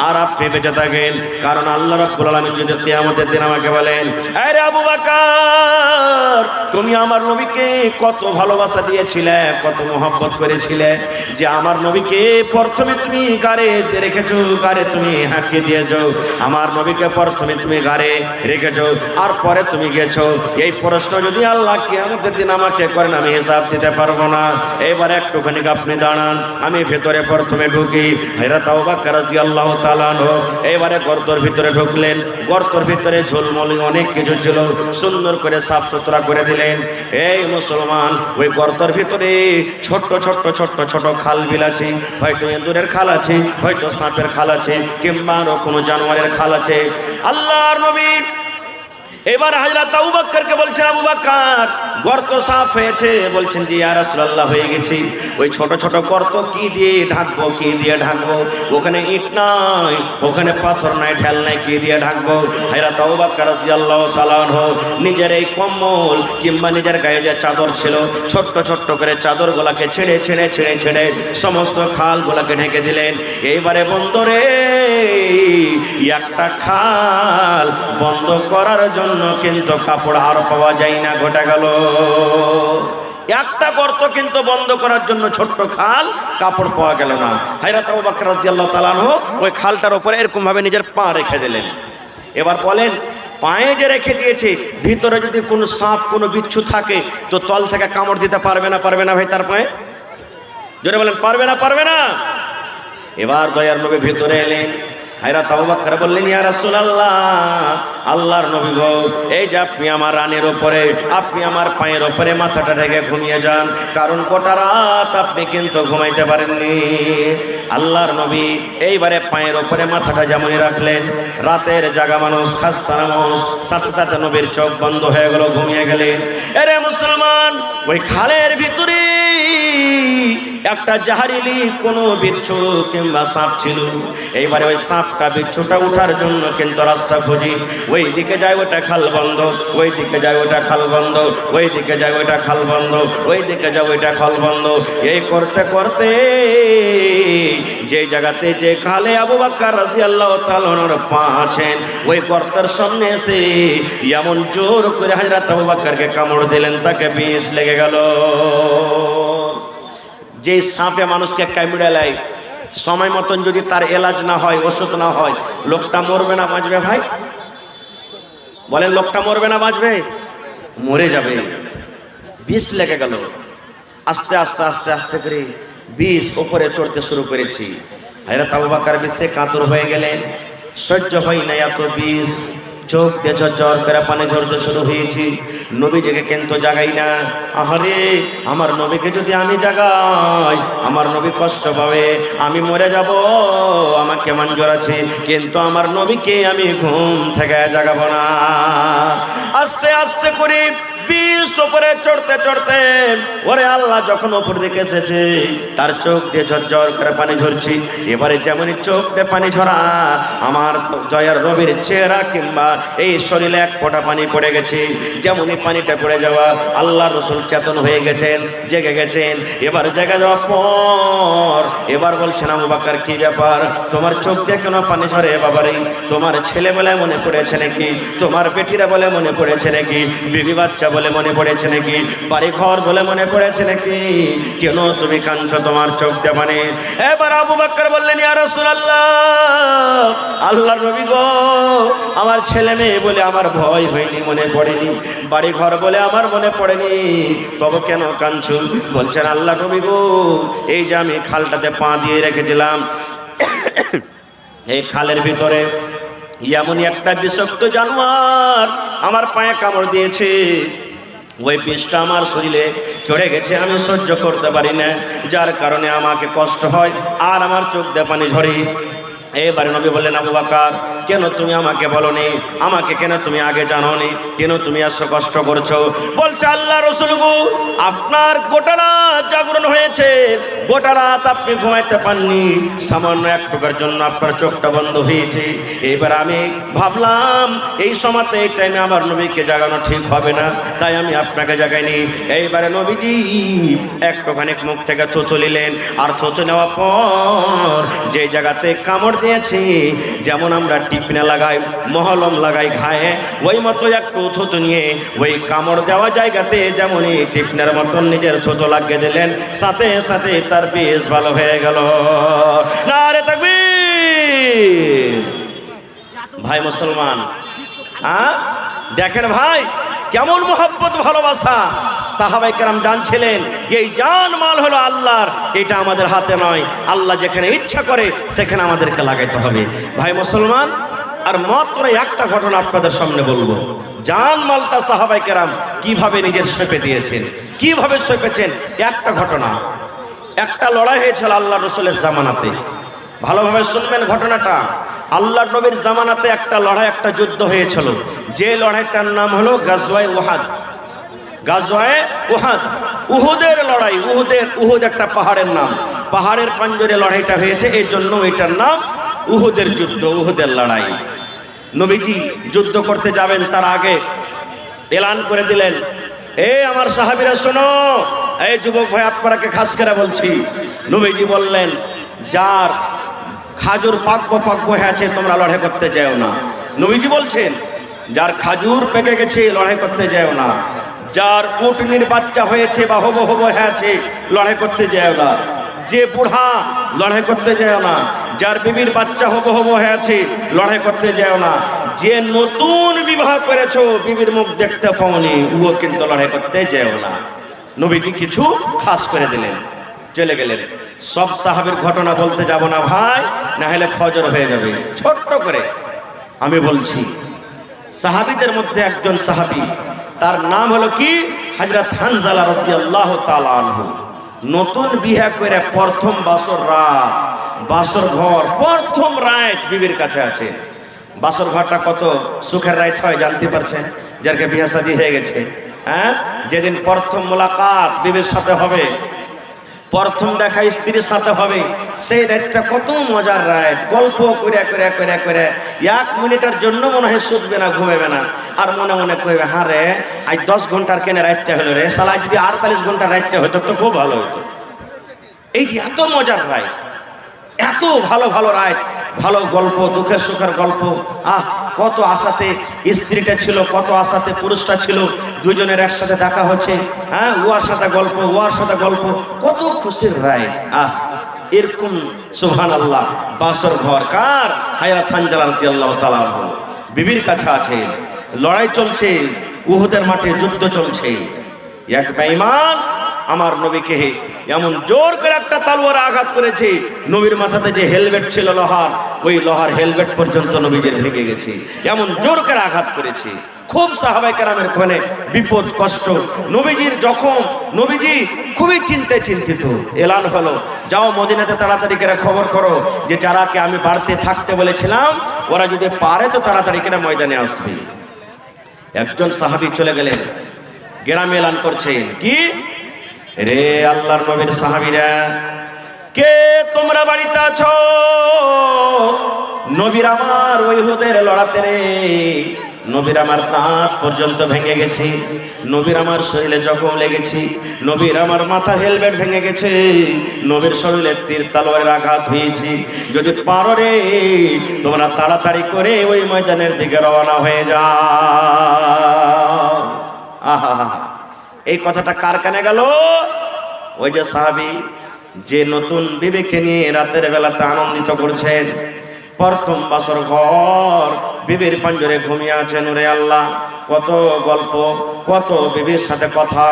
আর আপনি বেঁচে থাকেন। কারণ আল্লাহ রাব্বুল আলামিন যদি কিয়ামতের দিন আমাকে বলেন, আরে আবু বকর, তুমি আমার নবীকে কত ভালোবাসা দিয়েছিলে, কত মহব্বত করেছিলে, যে আমার নবীকে প্রথমে তুমি গারে রেখেছো, গারে তুমি হাঁকিয়ে দিয়েছো। আমার নবীকে প্রথমে তুমি গারে রেখেছো, আর পরে তুমি গেছো। এই প্রশ্ন যদি আল্লাহ কিয়ামতের দিন আমাকে করেন, আমি হিসাব দিতে পারবো না। এবার একটুখানি আপনি দাঁড়ান, আমি ভেতরে প্রথমে ঢুকি। হযরত আবু বকর রাদিয়াল্লাহু তাআলা আনহু এবারে গর্তের ভিতরে ঢুকলেন। গর্তের ভিতরে ঝোলমলি অনেক কিছু ছিল, সুন্দর করে সাফ সুতরা করে দিলেন। এই মুসলমান, ওই গর্তের ভিতরে ছোট্ট ছোট্ট ছোট্ট ছোট খাল বিল আছে, হয়তো ইঁদুরের খাল আছে, হয়তো সাপের খাল আছে, কিংবা আরো কোনো জানোয়ারের খাল আছে। আল্লাহর নবী এবার হযরত আবু বকরকে বলছেন, আবু বকর, গর্ত সাফ হয়েছে? বলছেন, জি ইয়া রাসূলুল্লাহ, হয়ে গেছে। ওই ছোট ছোট গর্ত কি দিয়ে ঢাকবো, কি দিয়ে ঢাকবো? ওখানে ইট নাই, ওখানে পাথর নাই, ঢেল নাই, কি দিয়ে ঢাকবো? হযরত আবু বকর রাদিয়াল্লাহু তাআলা আনহু নিজের এই কম্বল কিংবা নিজের গায়ে যে চাদর ছিল, ছোট্ট ছোট্ট করে চাদরগুলাকে ছেড়ে ছেড়ে ছেড়ে ছেড়ে সমস্ত খালগুলাকে ঢেকে দিলেন। এইবারে বন্দরে একটা খাল বন্ধ করার জন্য কিন্তু কাপড় আর পাওয়া যায় না, ঘটে গেল। একটা গর্ত কিন্তু বন্ধ করার জন্য ছোট্ট খাল, কাপড় পাওয়া গেল না। হযরত আবু বকর রাদিয়াল্লাহু তাআলা আনহু ওই খালটার উপরে এরকম ভাবে নিজের পা রেখে দিলেন। এবার বলেন, পায়ে যে রেখে দিয়েছে, ভিতরে যদি কোনো সাপ কোনো বিচ্ছু থাকে তো তল থেকে কামড় দিতে পারবে না? পারবে না ভাই? তার পায়ে জোরে বলেন, পারবে না? পারবে না? এবার দয়ার নবী ভিতরে এলেন। হযরত আবু বকর বললেন, ইয়া রাসূলুল্লাহ, আল্লাহর নবী গো, এই যে আপনি আমার রানের উপরে, আপনি আমার পায়ের উপরে মাথাটা রেখে ঘুমিয়ে যান, কারণ গোটা রাত আপনি কিন্তু ঘুমাইতে পারেননি। আল্লাহর নবী এইবারে পায়ের উপরে মাথাটা যেমনই রাখলেন, রাতের জাগা মানুষ, খাস্তা মানুষ, সাথে সাথে নবীর চোখ বন্ধ হয়ে গেল, ঘুমিয়ে গেলেন। এরে মুসলমান, ওই খালের ভিতরে একটা জাহারিলি কোনো বিচ্ছু কিংবা সাপ ছিল। এইবারে ওই সাপটা বিচ্ছুটা উঠার জন্য কিন্তু রাস্তা খুঁজি, ওই দিকে যায় ওটা খাল বন্ধ, ওই দিকে যায় ওটা খাল বন্ধ, ওই দিকে যায় ওইটা খাল বন্ধ, ওই দিকে যায় ওইটা খাল বন্ধ। এই করতে করতে যে জায়গাতে যে খালে আবু বকর রাদিয়াল্লাহু তাআলা আনহুর পা আছেন, ওই গর্তের সামনে এসে এমন জোর করে হযরত আবু বকরকে কামড় দিলেন, তাকে বিষ লেগে গেল। যে সাপে মানুষকে কামড়ে লাই, সময় মতন যদি তার এলাজ না হয়, ওষুধ না হয়, লোকটা মরবে না বাঁচবে? ভাই বলেন, লোকটা মরবে না বাঁচবে? মরে যাবে। বিষ লেগে গেল। আস্তে আস্তে আস্তে আস্তে করে বিষ উপরে চড়তে শুরু করেছি। হযরত আবু বকর বিষে কাতর হয়ে গেলেন। সহ্য হয় না এত বিষ, চোখ দিয়ে ঝরঝর করে পানি ঝরতে শুরু হয়েছি। নবীজিকে কিন্তু জাগাই না। আহারে, আমার নবীকে যদি আমি জাগাই আমার নবী কষ্ট পাবে, আমি মরে যাব, আমার কেমন জ্বর আছে, কিন্তু আমার নবীকে আমি ঘুম থেকে জাগাবো না। আস্তে আস্তে করে বিষ উপরে চড়তে চড়তে ওরে আল্লাহ যখন উপর দিকে এসেছে, তার চোখ দিয়ে ঝরঝর করে পানি ঝরছি। এবারে যেমনই চোখ দিয়ে পানি ঝরা, আমার জয়ার রবির চেহারা কিংবা এই শরীরে এক ফোঁটা পানি পড়ে গেছে। যেমনই পানিটা পড়ে যাওয়া, আল্লাহ রসুল চেতন হয়ে গেছেন, জেগে গেছেন। এবার জেগে যাওয়ার পর এবার বলছেন, আবু বকর কি ব্যাপার, তোমার চোখ দিয়ে কেন পানি ঝরে বাবারে? তোমার ছেলে বলে মনে পড়েছে নাকি? তোমার বেটিরা বলে মনে পড়েছে নাকি? বিবি বাচ্চা বলে মনে পড়েছে নাকি? বাড়ি ঘর বলে মনে পড়েছে নাকি? কেন তুমি কাঁদছো তোমার চোখ দিয়ে পানি? এবার আবু বকর বললেন, ইয়া রাসূলুল্লাহ, আল্লাহর নবী গো, আমার ছেলে মেয়ে বলে আমার ভয় হয়নি, মনে পড়েনি, বাড়ি ঘর বলে আমার মনে পড়েনি, তবে কেন কাঁদছো? বলছেন, আল্লাহ নবী গো, এই যে আমি খালটাতে পা দিয়ে রেখেছিলাম, এই খালের ভিতরে এমনই একটা বিষাক্ত জানোয়ার আমার পায়ে কামড় দিয়েছে। ওই বিষটা আমার শরীরে চড়ে গেছে, আমি সহ্য করতে পারি না, যার কারণে আমাকে কষ্ট হয় আর আমার চোখ দিয়ে পানি ঝরে। এবারে নবী বললেন, আবু বকর, কেন তুমি আমাকে বলনি? আমাকে কেন তুমি আগে জানোনি? কেন তুমি এত কষ্ট করছো? বলছে, আল্লাহ রাসূল গো, আপনার গোটা রাত জাগরণ হয়েছে, গোটা রাত আপনি ঘুমাইতে পাননি, সামান্য এক টুকার জন্য আপনার চোখটা বন্ধ হয়েছে। এবার আমি ভাবলাম এই সময়তে এই টাইমে আমার নবীকে জাগানো ঠিক হবে না, তাই আমি আপনাকে জাগাইনি। এইবারে নবীজি একটুখানি মুখ থেকে থুথু নিলেন, আর থুথু নেওয়ার পর যে জায়গাতে কামড় দিয়েছে, যেমন আমরা টিপনা লাগাই, মহলম লাগাই ঘায়ে, ওই মতো একটু থুতু নিয়ে ওই কামড় দেওয়া জায়গাতে যেমনই টিপনার মতন নিজের থুতু লাগিয়ে দিলেন, সাথে সাথে তার বেশ ভালো হয়ে গেল। নারে তাকবীর! ভাই মুসলমান, দেখেন ভাই কেমন মহব্বত, ভালোবাসা। সাহাবায়ে কেরাম জানছিলেন এই জান মাল হলো আল্লাহর, এটা আমাদের হাতে নয়, আল্লাহ যেখানে ইচ্ছা করে সেখানে আমাদেরকে লাগাইতে হবে। ভাই মুসলমান, আর মাত্র একটা ঘটনা আপনাদের সামনে বলবো। জান মালটা সাহাবায়ে কেরাম কিভাবে নিজের সঁপে দিয়েছেন, কিভাবে সঁপেছেন। একটা ঘটনা, একটা লড়াই হয়েছিল আল্লাহ রসুলের জামানাতে। ভালোভাবে শুনবেন ঘটনাটা। আল্লাহ নবীর জামানাতে একটা লড়াই, একটা যুদ্ধ হয়েছিল, যে লড়াইটার নাম হলো গাজওয়ায়ে উহুদ। গাজওয়ায়ে উহুদ, উহুদের লড়াই। উহুদ একটা পাহাড়ের নাম, পাহাড়ের পাঞ্জরে লড়াইটা হয়েছে, এই জন্য এটার নাম উহুদের যুদ্ধ, উহুদের লড়াই। নবীজি যুদ্ধ করতে যাবেন তার আগে এলান করে দিলেন, আমার সাহাবীরা শোনো, এই যুবক ভাই আপনারাকে খাস করে বলছি। নবীজি বললেন, যার খাজুর পাকবো হয়ে আছে তোমরা লড়াই করতে যাও না। নবীজি বলছেন, যার খাজুর পেকে গেছে লড়াই করতে যাও না, যার উটনির বাচ্চা হয়েছে বা হবো হয়ে আছে লড়াই করতে যাও না, যে বুড়া লড়াই করতে যাও না, যার বিবির বাচ্চা হবো হয়ে আছে লড়াই করতে যাও না, যে নতুন বিবাহ করেছো বিবির মুখ দেখতে পাওনি ও কিন্তু লড়াই করতে যাও না। নবীজি কিছু খাস করে দিলেন, চলে গেলেন। সব সাহাবীর ঘটনা বলতে যাব না ভাই, না হলে ফজর হয়ে যাবে। ছোট্ট করে আমি বলছি, সাহাবীদের মধ্যে একজন সাহাবী, তার নাম হলো কি, হযরত হানজালা রাদিয়াল্লাহু তাআলা আনহু। নতুন বিয়ে করে প্রথম বাসর রাত, বাসর ঘর প্রথম রাত বিবির কাছে আছে। বাসর ঘরটা কত সুখের রাত হয় জানতে পারছেন, যারকে বিয়ে শাদী হয়ে গেছে। যেদিন প্রথম মোলাকাত বিবির সাথে হবে, প্রথম দেখা স্ত্রীর সাথে হবে, সেই রাতটা কত মজার রাত। গল্প করে করে করে করে 1 মিনিটের জন্য মনে হয় শুধবে না, ঘুমাবে না, আর মনে মনে কইবে, হ্যাঁ রে আজ 10 ঘন্টার কেন রাতটা হলো রে, শালা যদি 48 ঘন্টার রাতটা হতো তো খুব ভালো হতো। এই যে এত মজার রাত, এত ভালো ভালো রাত, ভালো গল্প, দুঃখের সুখের গল্প। কত আশাতে স্ত্রীটা ছিল, কত আশাতে পুরুষটা ছিল, দুজনের একসাথে দেখা হচ্ছে, ওর সাথে গল্প, ওর সাথে গল্প, কত খুশির রায়। এরকম সুবহানাল্লাহ বাসর ঘর কার, হযরত হানজালা রাদিয়াল্লাহু তাআলা আনহু বিবির কাছে আছে। লড়াই চলছে, উহুদের মাঠে যুদ্ধ চলছে। এক বেঈমান আমার নবীকে এমন জোর করে একটা তলোয়ার আঘাত করেছে, নবীর মাথাতে যে হেলমেট ছিল লোহার, ওই লোহার হেলমেট পর্যন্ত নবীজির ভেঙে গেছে, এমন জোর করে আঘাত করেছে। খুব সাহাবায়ে কেরামের কোনে বিপদ কষ্ট, নবীজির জখম, নবীজি খুবই চিন্তিত। এলান হলো, যাও মদিনাতে তাড়াতাড়ি করে খবর করো যে যারাকে আমি বাড়িতে থাকতে বলেছিলাম ওরা যদি পারে তো তাড়াতাড়ি করে ময়দানে আসবে। একজন সাহাবী চলে গেলেন, গ্রামে এলান করছেন, কি রে আল্লাহর নবীর সাহাবীরা, কে তোমরা বাড়িতে আছো? নবীর আমার ওই হুদের লড়াতে রে, নবীর আমার দাঁত পর্যন্ত ভেঙে গেছে, নবীর আমার শরীরে জখম লেগেছে, নবীর আমার মাথা হেলমেট ভেঙে গেছে, নবীর শরীরে তীর তলোয়ারের আঘাত হয়েছে, যদি পারো রে তোমরা তাড়াতাড়ি করে ওই ময়দানের দিকে রওনা হয়ে যাও। আহা, এই কথাটা কার কানে গেল? ওই যে সাহাবী যে নতুন বিবেকে নিয়ে রাতের বেলাতে আনন্দিত করছেন, প্রথম বছর ঘর বিবির পাঞ্জরে ঘুমিয়ে আছেন। ওরে আল্লাহ, কত গল্প, কত বিবির সাথে কথা,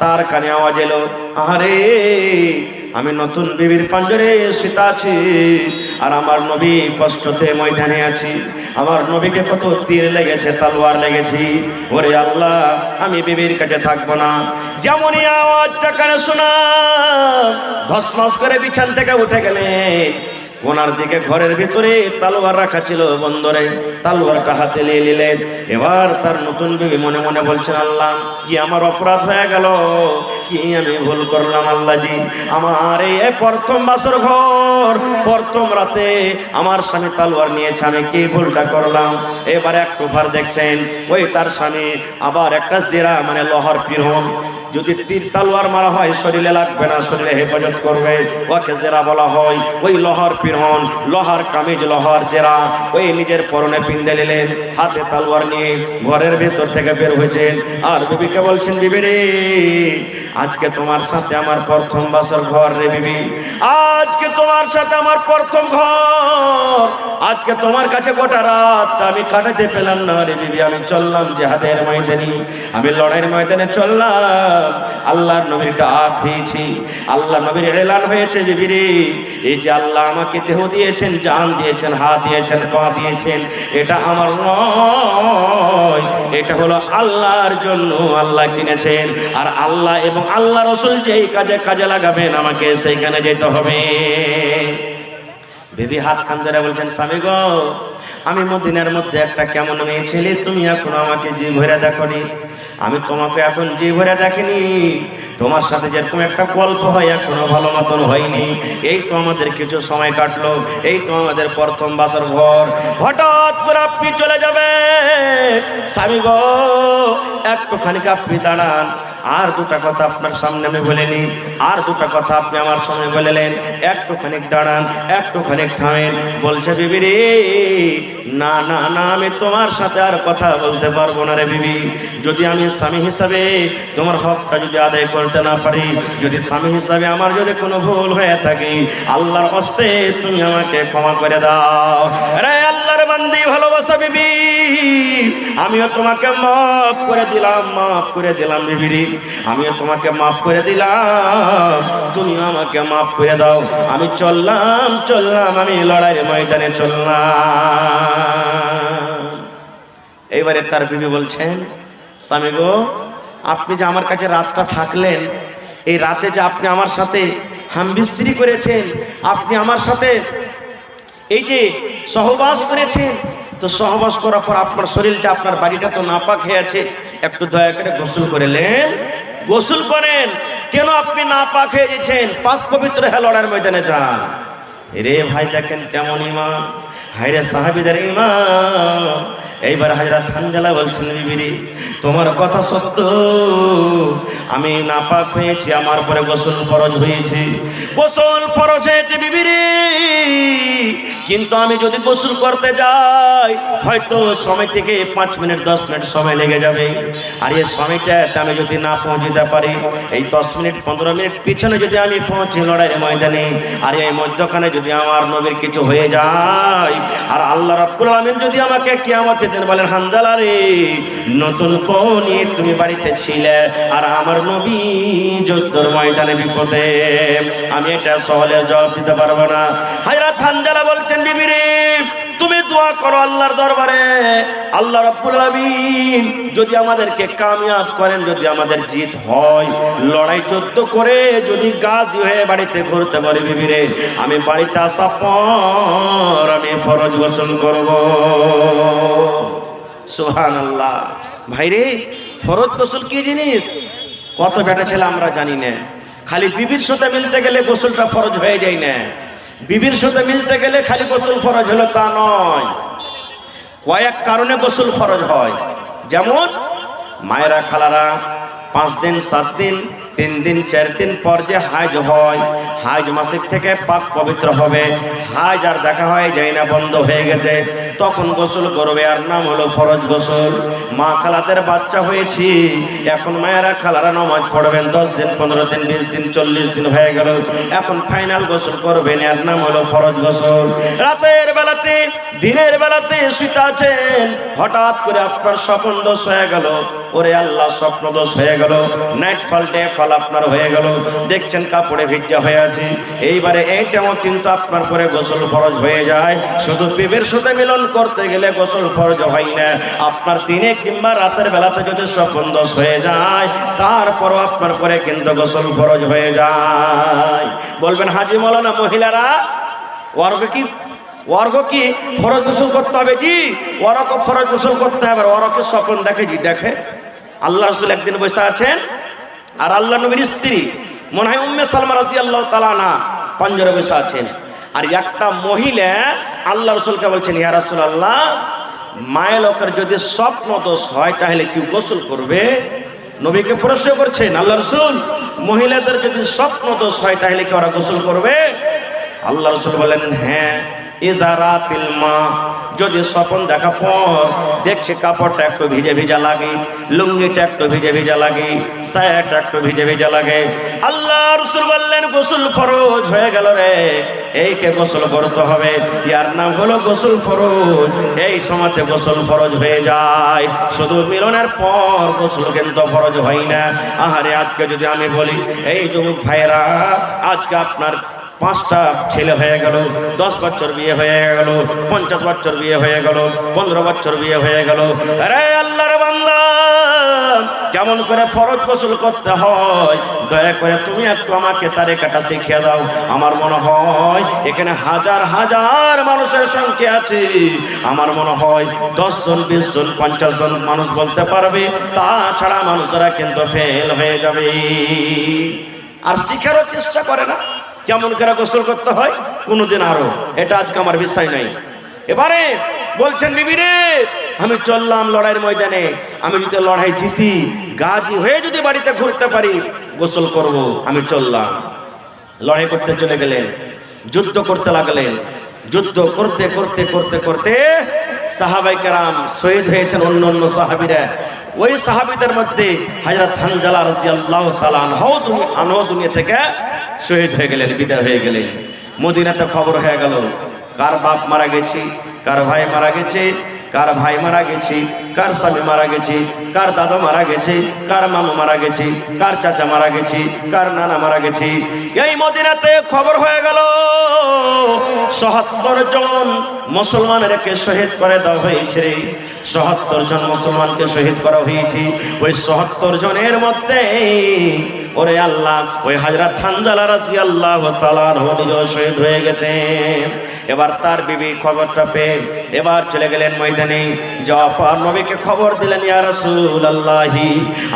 তার কানে আওয়াজ এলো, আরে আমি নতুন বিবির পাঞ্জরে শুতে আছি আর আমার নবী কষ্টতে ময়দানে আছি, আমার নবীকে কত তীর লেগেছে, তলোয়ার লেগেছি। ওরে আল্লাহ, আমি বিবির কাছে থাকবো না। যেমনই আওয়াজটা কানে শোনা, ধসমস করে বিছান থেকে উঠে গেলেন। কোনার দিকে ঘরের ভিতরে তলোয়ার রাখা ছিল, বন্দরে তলোয়ারটা হাতে নিয়ে নিলেন। এবার তার নতুন বিবি মনে মনে বলছেন, আল্লাহ কি আমার অপরাধ হয়ে গেল, কি আমি ভুল করলাম আল্লাহজি, আমার এই প্রথম বাসর ঘর প্রথম রাতে আমার স্বামী তলোয়ার নিয়েছে, আমি কি ভুলটা করলাম। এবার একটু ভার দেখছেন, ওই তার স্বামী আবার একটা জেরা মানে লোহার পিরহন, যদি তীর তলোয়ার মারা হয় শরীরে লাগবে না, শরীরে হেফাজত করবে, ওকে জেরা বলা হয়। ওই লোহার পিরহন, লোহার কামিজ, লোহার জেরা, ওই নিজের পরনে পিন্দে নিলেন, হাতে তলোয়ার নিয়ে ঘরের ভেতর থেকে বের হয়েছেন। আর বিবিকে বলছেন, বিবি রে আজকে তোমার সাথে আমার প্রথম বাসর ঘর রে বিবি, আজকে তোমার সাথে আমার প্রথম ঘর, আজকে তোমার কাছে গোটা রাতটা আমি কাটাতে পেলাম না রে বিবি, আমি চললাম জিহাদের ময়দানে, আমি লড়াইয়ের ময়দানে চললাম, আল্লাহর নবীর ডাক হয়েছি, আল্লাহ নবীর এলান হয়েছে, বিবি রে এই যে আল্লাহ আমাকে দেহ দিয়েছেন, জান দিয়েছেন, হাত দিয়েছেন, পা দিয়েছেন, এটা আমার নয়, এটা হলো আল্লাহর জন্য আল্লাহ কিনেছেন, আর আল্লাহ এবং আল্লাহ রাসূল যেই কাজে লাগাবেন আমাকে সেইখানে যেতে হবে। বিবি হাত খান ধরে বলছেন, স্বামী গো, আমি মদিনার মধ্যে একটা কেমন মেয়ে ছেলে, তুমি এখন আমাকে জি ভরে দেখনি, আমি তোমাকে এখন জি ভরে দেখিনি, তোমার সাথে যেরকম একটা গল্প হয় এখনো ভালো মতন হয়নি, এই তো আমাদের কিছু সময় কাটলো, এই তো আমাদের প্রথম বাসর ঘর, হঠাৎ করে আপনি চলে যাবে, স্বামী গো একটুখানি আপনি দাঁড়ান, আর দুটা কথা আপনার সামনে আমি বলিনি, আর দুটা কথা আপনি আমার সামনে বলেলেন, একটুখানি দাঁড়ান, একটুখানি থামেন। বলছে বিবি রে না না না, আমি তোমার সাথে আর কথা বলতে পারবো না রে বিবি, যদি আমি স্বামী হিসাবে তোমার হকটা যদি আদায় করতে না পারি, যদি স্বামী হিসাবে আমার যদি কোনো ভুল হয়ে থাকে, আল্লাহর হস্তে তুমি আমাকে ক্ষমা করে দাও। রে আল্লাহর বান্দি ভালোবাসা বিবি, আমিও তোমাকে মাফ করে দিলাম, মাফ করে দিলাম বিবি রে, আমিও তোমাকে মাফ করে দিলাম, তুমি আমাকে মাফ করে দাও, আমি চললাম, আমি লড়াইয়ের ময়দানে চললাম। এইবারে তার বিবি বলছেন, স্বামী গো আপনি যে আমার কাছে রাতটা থাকলেন, এই রাতে যে আপনি আমার সাথে হামবিস্ত্রি করেছেন, আপনি আমার সাথে এই যে সহবাস করেছেন, তো সহবাস করার পর আপনার শরীরটা, আপনার বাড়িটা তো নাপাক হয়ে আছে, একটু দয়া করে গোসল করলেন, গোসল করেন, কেন আপনি নাপাক হয়ে গেছেন, পাক পবিত্র হয়ে লড়াইয়ের ময়দানে যান। রে ভাই দেখেন কেমন ইমান, হায়রে সাহাবীদের ইমান। এইবার হযরত হানজালা বলছেন, বিবি তোমার কথা সত্য, আমি নাপাক হয়েছি, আমার পরে গোসল ফরজ হয়েছে, গোসল ফরজ হয়েছে বিবি রে, কিন্তু আমি যদি গোসল করতে যাই হয়তো সময় থেকে 5 মিনিট 10 মিনিট সময় লেগে যাবে, আর এই সময়টাতে আমি যদি না পৌঁছতে পারি, এই 10 মিনিট 15 মিনিট পিছনে যদি আমি পৌঁছি লড়াইয়ের ময়দানে, আর এই মধ্যখানে যদি আমার নবীর কিছু হয়ে যায়, আর আল্লাহ রাব্বুল আলামিন যদি আমাকে কিয়ামতের একদিন বলেন, হানজালা রে, নতুন বউ নিয়ে তুমি বাড়িতে ছিলে আর আমার নবী যুদ্ধের ময়দানে বিপদে, আমি এটা সওয়ালের জবাব দিতে পারবো না। হযরত হানজালা বলছেন, বিবি রে, তুমি দোয়া করো আল্লাহর দরবারে, আল্লাহ রাব্বুল আলামিন যদি আমাদেরকে কামিয়াব করেন, যদি আমাদের জিত হয়, লড়াই যুদ্ধ করে যদি গাজী হয়ে বাড়িতে ঘুরতে পারি, বিবি রে, আমি বাড়িতে আসা পর আমি ফরজ গোসল করব। সুবহানাল্লাহ। ভাইরে, ফরজ গোসল কি জিনিস কত বেটা ছেলে আমরা জানি না। খালি বিবির সাথে মিলতে গেলে গোসলটা ফরজ হয়ে যায় না, বিবির সাথে মিলতে গেলে খালি গোসল ফরজ হলো তা নয়, কয়েক কারণে গোসল ফরজ হয়। যেমন মায়েরা খালারা 5 দিন 7 দিন 3 দিন 4 দিন পর যে হাজ হয়, হাজ মাসিক থেকে পাক পবিত্র হবে, হাজ আর দেখা হয় যায় না, বন্ধ হয়ে গেছে, তখন গোসল করবে, আর নাম হলো ফরজ গোসল। মা খালাদের বাচ্চা হয়েছি, এখন মায়েরা খালারা নামাজ পড়বেন, 10 দিন 15 দিন 20 দিন 40 দিন হয়ে গেল, এখন ফাইনাল গোসল করবেন, এর নাম হলো ফরজ গোসল। রাতের বেলাতে দিনের বেলাতে শুতে আছেন, হঠাৎ করে আপনার স্বপ্ন দোষ হয়ে গেল, ওরে আল্লাহ স্বপ্ন দোষ হয়ে গেল, নাইট ফল ডে ফল আপনার হয়ে গেল, দেখছেন কাপড়ে ভিজা হয়ে আছে, এইবারে এইটাও কিন্তু আপনার পরে গোসল ফরজ হয়ে যায়। শুধু বিবির সাথে মিলন করতে গেলে গোসল ফরজ হয় না, আপনার দিনে কিংবা রাতের বেলাতে যদি স্বপ্ন দোষ হয়ে যায়, তারপরও আপনার পরে কিন্তু গোসল ফরজ হয়ে যায়। বলবেন, হাজি মাওলানা মহিলারা ওয়ার্গ কি ফরজ গোসল করতে হবে? জি, ওয়ারকে ফরজ গোসল করতে হবে। ওয়ারকে স্বপ্ন দেখে, জি দেখে। আল্লাহ রাসূল একদিন বসে আছেন, আর আল্লাহ নবীর স্ত্রী মনে হয় উম্মে সালমা রাদিয়াল্লাহু তাআলা আনহা পাঞ্জরে বসে আছেন, আর একটা মহিলা আল্লাহ রাসূলকে বলছেন, ইয়া রাসূলুল্লাহ, মায়ের লোকের যদি স্বপ্ন দোষ হয় তাহলে কি গোসল করবে? নবীকে প্রশ্ন করছেন আল্লাহ রাসূল, মহিলাদের যদি স্বপ্ন দোষ হয় তাহলে কি ওরা গোসল করবে? আল্লাহ রাসূল বলেন, হ্যাঁ, ইজারাতিল মা, যদি স্বপ্ন দেখা পর দেখছে কাপড়টা একটু ভিজে ভিজা লাগে, লুঙ্গিটা একটু ভিজে ভিজা লাগে, সায়াটা একটু ভিজে ভিজা লাগে, আল্লাহ রাসূল বললেন গোসল ফরজ হয়ে গেল রে, এইকে গোসল করতে হবে, ইয়ার নাম হলো গোসল ফরজ। এই সময়তে গোসল ফরজ হয়ে যায়, শুধু মিলনের পর গোসল কিন্তু ফরজ হয় না। আহারে, আজকে যদি আমি বলি, এই যুবক ভাইরা, আজকে আপনার 5টা ছেলে হয়ে গেল, 10 বছর বিয়ে হয়ে গেল, 50 বছর বিয়ে হয়ে গেল, 15 বছর বিয়ে হয়ে গেল, আরে আল্লাহর বান্দা, কেমন করে ফরজ গোসল করতে হয় দয়া করে তুমি একটু আমাকে তারিকাটা শিখিয়ে দাও। আমার মনে হয় এখানে হাজার হাজার মানুষের সংখ্যা আছে, আমার মনে হয় 10 জন 20 জন 50 জন মানুষ বলতে পারবে, তাছাড়া মানুষেরা কিন্তু ফেল হয়ে যাবে, আর শিখারও চেষ্টা করে না কেমন করে গোসল করতে হয় কোনোদিন। আরো এটা আজকে আমার বিষয় নাই। এবারে বলছেন, বিবি রে, আমি চললাম লড়াইয়ের ময়দানে, আমি যদি লড়াই জিতি, গাজী হয়ে যদি বাড়িতে ঘুরতে পারি, গোসল করব। আমি চললাম, লড়াই করতে চলে গেলেন, যুদ্ধ করতে লাগলেন, যুদ্ধ করতে করতে করতে করতে সাহাবায়ে কেরাম শহীদ হয়েছেন, অন্য অন্য সাহাবীরা। ওই সাহাবীদের মধ্যে হযরত হানজালা রাদিয়াল্লাহু তাআলা আনহু দুনিয়া থেকে শহীদ হয়ে গেলেন, বিদায় হয়ে গেলেন। মদিনাতে খবর হয়ে গেল, কার বাপ মারা গেছে, কার ভাই মারা গেছে, কার ভাই মারা গেছে, কার স্বামী মারা গেছে, কার দাদা মারা গেছে, কার মামা মারা গেছে, কার চাচা মারা গেছে, কার নানা মারা গেছে। এই মদিনাতে খবর হয়ে গেল ৭৭ জন মুসলমানকে শহীদ করে দেওয়া হয়েছে। ৭৭ জন মুসলমানকে শহীদ করা হয়েছে। ওই ৭৭ জনের মধ্যে ওরে আল্লাহ, ওই হযরত হানজালা রাদিয়াল্লাহু তাআলা নিজে শহীদ হয়ে গেছেন। এবার তার বিবি খবরটা পেয়ে এবার চলে গেলেন ময়দানে, যাওয়ার পর নবীকে খবর দিলেন, ইয়া রাসূলুল্লাহ,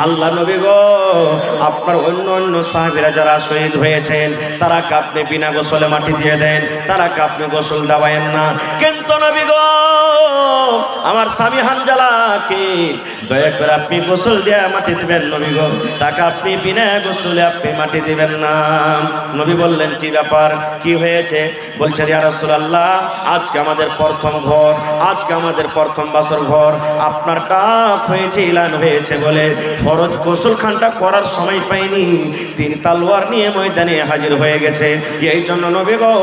আল্লাহ নবী গো, আপনার অন্য অন্য সাহাবীরা যারা শহীদ হয়েছেন তারাকে আপনি বিনা গোসলে মাটি দিয়ে দেন, তারাকে আপনি গোসল দেওয়ায়েন না, কিন্তু নবী গো, আমার স্বামী হানজালাকে দয়া করে আপনি গোসল দিয়ে মাটি দিবেন। নবী গো, তাকে আপনি বিনা গোসলে আপনি মাটি দিবেন না। নবী বললেন, কি ব্যাপার, কি হয়েছে? বলছে, ইয়া রাসূলুল্লাহ, আজকে আমাদের প্রথম ঘর, আজকে আমাদের প্রথম বাসর ঘর, আপনার ডাক হয়েছে, এলান হয়েছে বলে ফরজ গোসলখানটা করার সময় পাইনি, তিনি তলোয়ার নিয়ে ময়দানে হাজির হয়ে গেছে। এই জন্য নবী গো,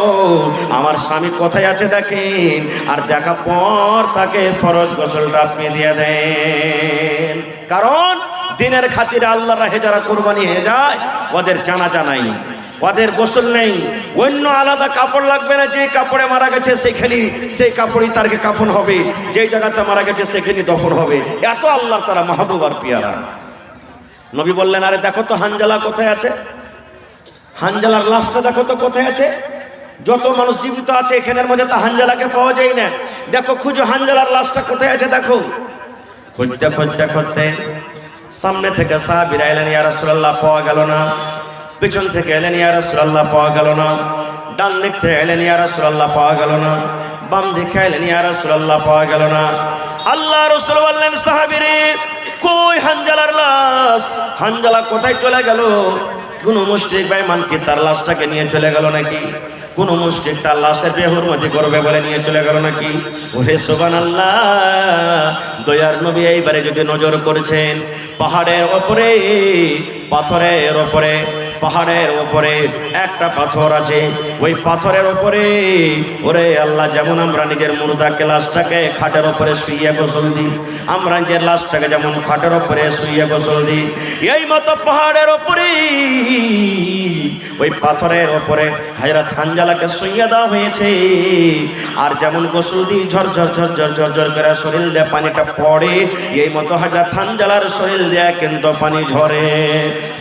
আমার স্বামী কোথায় আছে দেখেন, আর দেখা পর তাকে ফরজ গোসলটা আপনি দিয়ে দেন। কারণ দিনের খাতিরে আল্লাহর রাহে যারা কুরবানি হয়ে যায় ওদের জানাজা নাই, ওদের গোসল নেই, অন্য আলাদা কাপড় লাগবে না। যে কাপড়ে মারা গেছে সেখানেই সেই কাপড়ই তারকে কাফন হবে, যেই জায়গাতে মারা গেছে সেখানেই দফন হবে। এত আল্লাহর তারা মাহবুব আর পিয়ারা। নবী বললেন, আরে দেখো তো হানজালা কোথায় আছে, হানজালার লাশটা দেখো তো কোথায় আছে। যত মানুষ জীবিত আছে এখানের মধ্যে তা হানজালাকে পাওয়া যায় না। দেখো খুঁজো হানজালার লাশটা কোথায় আছে দেখো। খুঁজতে খুঁজতে খুঁজতে সামনে থেকে সাহাবীরা এলেন, ইয়া রাসূলুল্লাহ পাওয়া গেল না। পিছন থেকে এলেন, ইয়া রাসূলুল্লাহ পাওয়া গেল না। ডান দিক থেকে এলেন, ইয়া রাসূলুল্লাহ পাওয়া গেল না। বাম দিকে এলেন, ইয়া রাসূলুল্লাহ পাওয়া গেল না। আল্লাহ রাসূল বললেন, সাহাবীরে কই হানজালার লাশ, হানজালা কোথায় চলে গেল? কোন মুশরিক বেঈমান কি তার লাশটাকে নিয়ে চলে গেল নাকি? কোন মুশরিক তার লাশের বেহুরমতি করবে বলে নিয়ে চলে গেল নাকি? ওরে সুবহানাল্লাহ, দয়ার নবী এইবারে যদি নজর করেছেন পাহাড়ের ওপরে, পাথরের ওপরে, পাহাড়ের ওপরে একটা পাথর আছে, ওই পাথরের ওপরে ওরে আল্লাহ, যেমন আমরা নিজের মুর্দাকে লাশটাকে খাটের ওপরে শুইয়ে গোসল দিই, আমরা নিজের লাশটাকে যেমন খাটের ওপরে শুইয়ে গোসল দিই, এই মতো পাহাড়ের ওপরে ওই পাথরের ওপরে হযরত হানজালাকে শুইয়ে দেওয়া হয়েছে। আর যেমন গোসল দিই ঝরঝর ঝরঝর ঝরঝর করে শরীর দিয়ে পানিটা পড়ে, এই মতো হযরত হানজালার শরীর দিয়ে কিন্তু পানি ঝরে।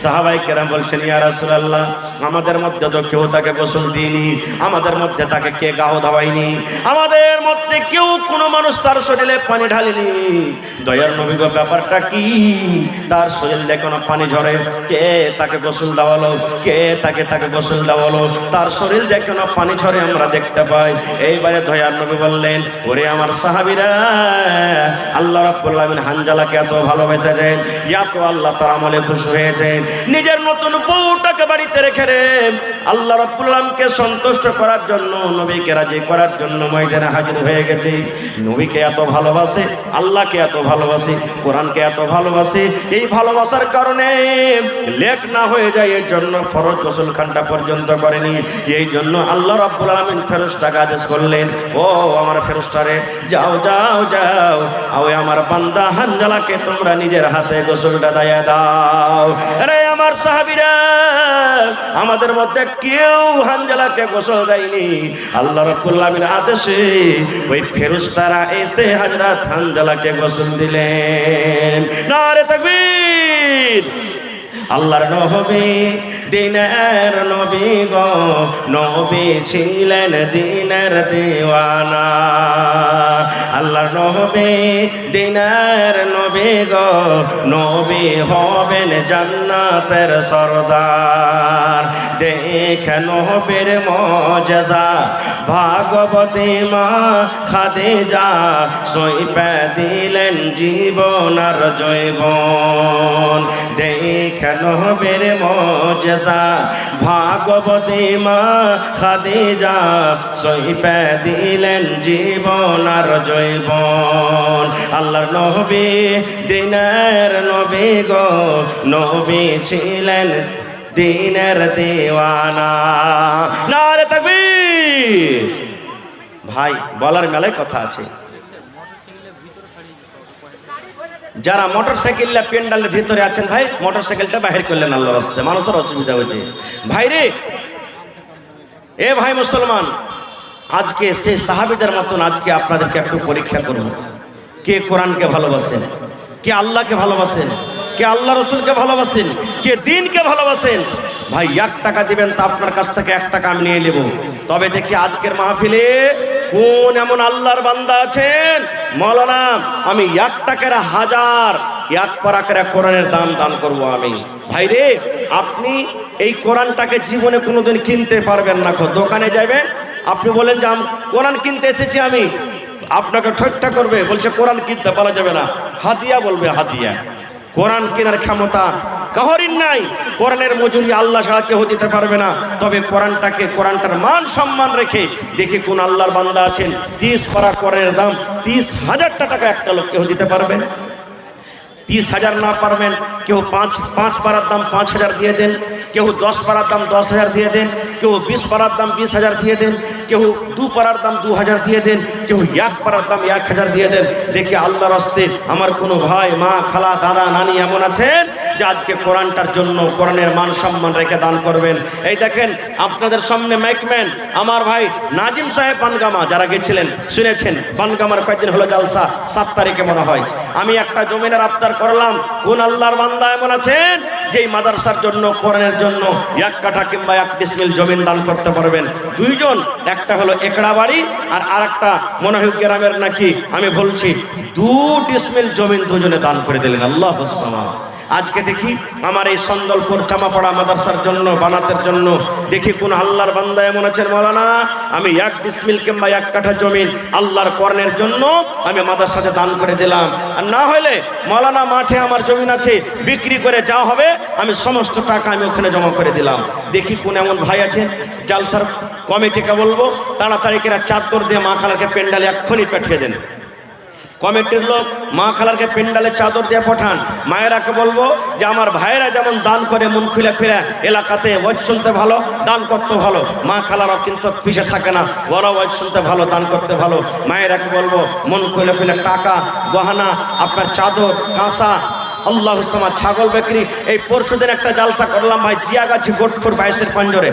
সাহাবায়ে কেরাম বলছেন, ইয়া রাসূলুল্লাহ, আমাদের মধ্যে তো কেউ তাকে গোসল দিইনি, আমাদের মধ্যে তাকে কে গাও ধাওয়ায়নি, আমাদের মধ্যে কেউ কোনো মানুষ তার শরীরে পানি ঢালেনি। দয়ার নবী গো, ব্যাপারটা কি? তার শরীর দিয়ে কোনো পানি ঝরে? কে তাকে গোসল দেওয়ালো? কে তাকে গোসল দেওয়ালো? তার শরীর দিয়ে কোনো পানি ঝরে আমরা দেখতে পাই। এইবারে দয়ার নবী বললেন, ওরে আমার সাহাবীরা, আল্লাহ রাব্বুল আলামিন হানজালাকে এত ভালোবেসেছেন, এত আল্লাহ তার আমলে খুশি হয়েছেন, নিজের নতুন বউটাকে বাড়িতে রেখে আল্লাহ রাব্বুল আলামিনকে সন্তুষ্ট করার জন্য, নবীকে রাজি করার জন্য ময়দানে হাজির হয়ে গেছে। নবীকে এত ভালোবাসে, আল্লাহকে এত ভালোবাসে, কোরআনকে এত ভালোবাসে। এই ভালোবাসার কারণে লেট না হয়ে যায়, এর জন্য ফরজ গোসলখানটা পর্যন্ত করেনি। এই জন্য আল্লাহ রাব্বুল আলামিন ফেরেশতাকে আদেশ করলেন, ও আমার ফেরেশতারে, যাও যাও যাও, ওই আমার বান্দা হানজালাকে তোমরা নিজের হাতে গোসলটা দিয়ে দাও। আরে আমার সাহাবীরা, আমাদের মধ্যে কেউ হানজালাকে গোসল দেয়নি। আল্লাহ রাব্বুল আলামিনের আদেশে ওই ফেরেশতারা এসে হযরত হানজালাকে গোসল দিলেন। নারে তাকবীর! আল্লাহর নবী দিনের নবী গো, নবী ছিলেন দিনের দিওয়ানা। আল্লাহর নবী দিনের নবী গো, নবী হবেন জান্নাতের সরদার। দেখেন নবীর মুজিজা, ভাগবতী মা খাদিজা সইপে দিলেন জীবন আর জৈবন। দেখেন নবীর মুজিজা, ভাগবতী মা খাদিজা সইপে দিলেন জীবন আর জৈবন। আল্লাহর নবী দিনের নবী গো, নবী ছিলেন দিনের দিওয়ানা। নারে তাকবীর! ভাই, বলার মেলায় কথা আছে। যারা মোটরসাইকেল পেন্ডালের ভিতরে আছেন, ভাই মোটরসাইকেলটা বাহির করলেন আল্লাহর রাস্তে, মানুষের অসুবিধা হয়েছে। ভাই রে, এ ভাই মুসলমান, আজকে সে সাহাবীদের মতন আজকে আপনাদেরকে একটু পরীক্ষা করব। কে কোরআনকে ভালোবাসেন, কে আল্লাহকে ভালোবাসেন, কে আল্লাহ রসুলকে ভালোবাসেন, কে দিনকে ভালোবাসেন? ভাই 1 টাকা দিবেন, তা আপনার কাছ থেকে 1 টাকা আমি নিয়ে নেব। তবে দেখি আজকের মাহফিলে কোন এমন আল্লাহর বান্দা আছেন, মৌলানা আমি 1 টাকার 1000 1 পারা করে কোরআনের দাম দান করব আমি। ভাই রে, আপনি এই কোরআনটাকে জীবনে কোনোদিন কিনতে পারবেন না। দোকানে যাবেন, আপনি বলেন যে কোরআন কিনতে এসেছি আমি, আপনাকে ঠাট্টা করবে, বলছে কোরআন কিনতে পারা যাবে না, হাদিয়া বলবে হাদিয়া। কোরআন কেনার ক্ষমতা কাহরির নাই, কোরআনের মজুরি আল্লাহ ছাড়া কেউ দিতে পারবে না। তবে কোরআনটার মান সম্মান রেখে দেখি কোন আল্লাহর বান্দা আছেন 30 পারা কোরআনের দাম 30,000 টাকা একটা লোক কেউ দিতে পারবে? 30,000 না পারবেন, কেউ পাঁচ পারার দাম 5,000 দিয়ে দেন, কেউ 10 পারার দাম 10,000 দিয়ে দেন, কেউ 20 পারার দাম 20,000 দিয়ে দেন, কেউ 2 পারার দাম 2,000 দিয়ে দেন, কেউ 1 পারার দাম 1,000 দিয়ে দেন। দেখি আল্লাহর রাস্তে আমার কোনো ভাই, মা, খালা, দাদা, নানি এমন আছেন যে আজকে কোরআনটার জন্য কোরআনের মান সম্মান রেখে দান করবেন। এই দেখেন আপনাদের সামনে মাইকম্যান আমার ভাই নাজিম সাহেব বানগামা, যারা গেছিলেন শুনেছেন, বানগামার কয়েকদিন হলো জালসা, 7 তারিখে মনে হয়। আমি একটা জমিনের আবদার করলাম, কোন আল্লাহর বান্দা এমন আছেন যেই মাদ্রাসার জন্য, কোরআনের জন্য 1 কাঠা কিংবা 1 ডিসমিল জমিন দান করতে পারবেন? 2 জন, একটা হলো একড়া বাড়ি আর আরেকটা মনে হয় গ্রামের নাকি, আমি বলছি 2 ডিসমিল জমিন দুজনে দান করে দিলেন। আল্লাহুস সামাদ। আজকে দেখি আমার এই সন্দলপুর চামাপাড়া মাদ্রাসার জন্য বানাতের জন্য দেখি কোন আল্লাহর বান্দা এমন আছেন, মাওলানা আমি 1 ডিসমিল কিংবা 1 কাঠা জমিন আল্লাহর কোরআনের জন্য আমি মাদ্রাসাতে দান করে দিলাম। আর না হলে মাওলানা মাঠে আমার জমিন আছে, বিক্রি করে যা হবে আমি সমস্ত টাকা আমি ওখানে জমা করে দিলাম। দেখি কোন এমন ভাই আছেন, জালসার কমিটিকে বলবো তাড়াতাড়ি করে চাদর দিয়ে মা খালাকে পেন্ডালে এক্ষুনি পাঠিয়ে দেন। কমিটির লোক মা খালারকে পেন্ডালে চাদর দিয়ে পাঠান। মায়েরাকে বলবো যে আমার ভাইয়েরা যেমন দান করে মন খুলে খুলে, এলাকাতে ওয়াজ শুনতে ভালো, দান করতে ভালো, মা খালারাও কিন্তু পিছিয়ে থাকে না, ওরাও ওয়াজ শুনতে ভালো, দান করতে ভালো। মায়েরাকে বলবো মন খুলে খুলে টাকা, গহনা, আপনার চাদর, কাঁসা, আল্লাহুস সামাদ, ছাগল বিক্রি। এই পরশুদিন একটা জালসা করলাম ভাই, জিয়াগাছি গোটপুর 22-এর পাঞ্জরে।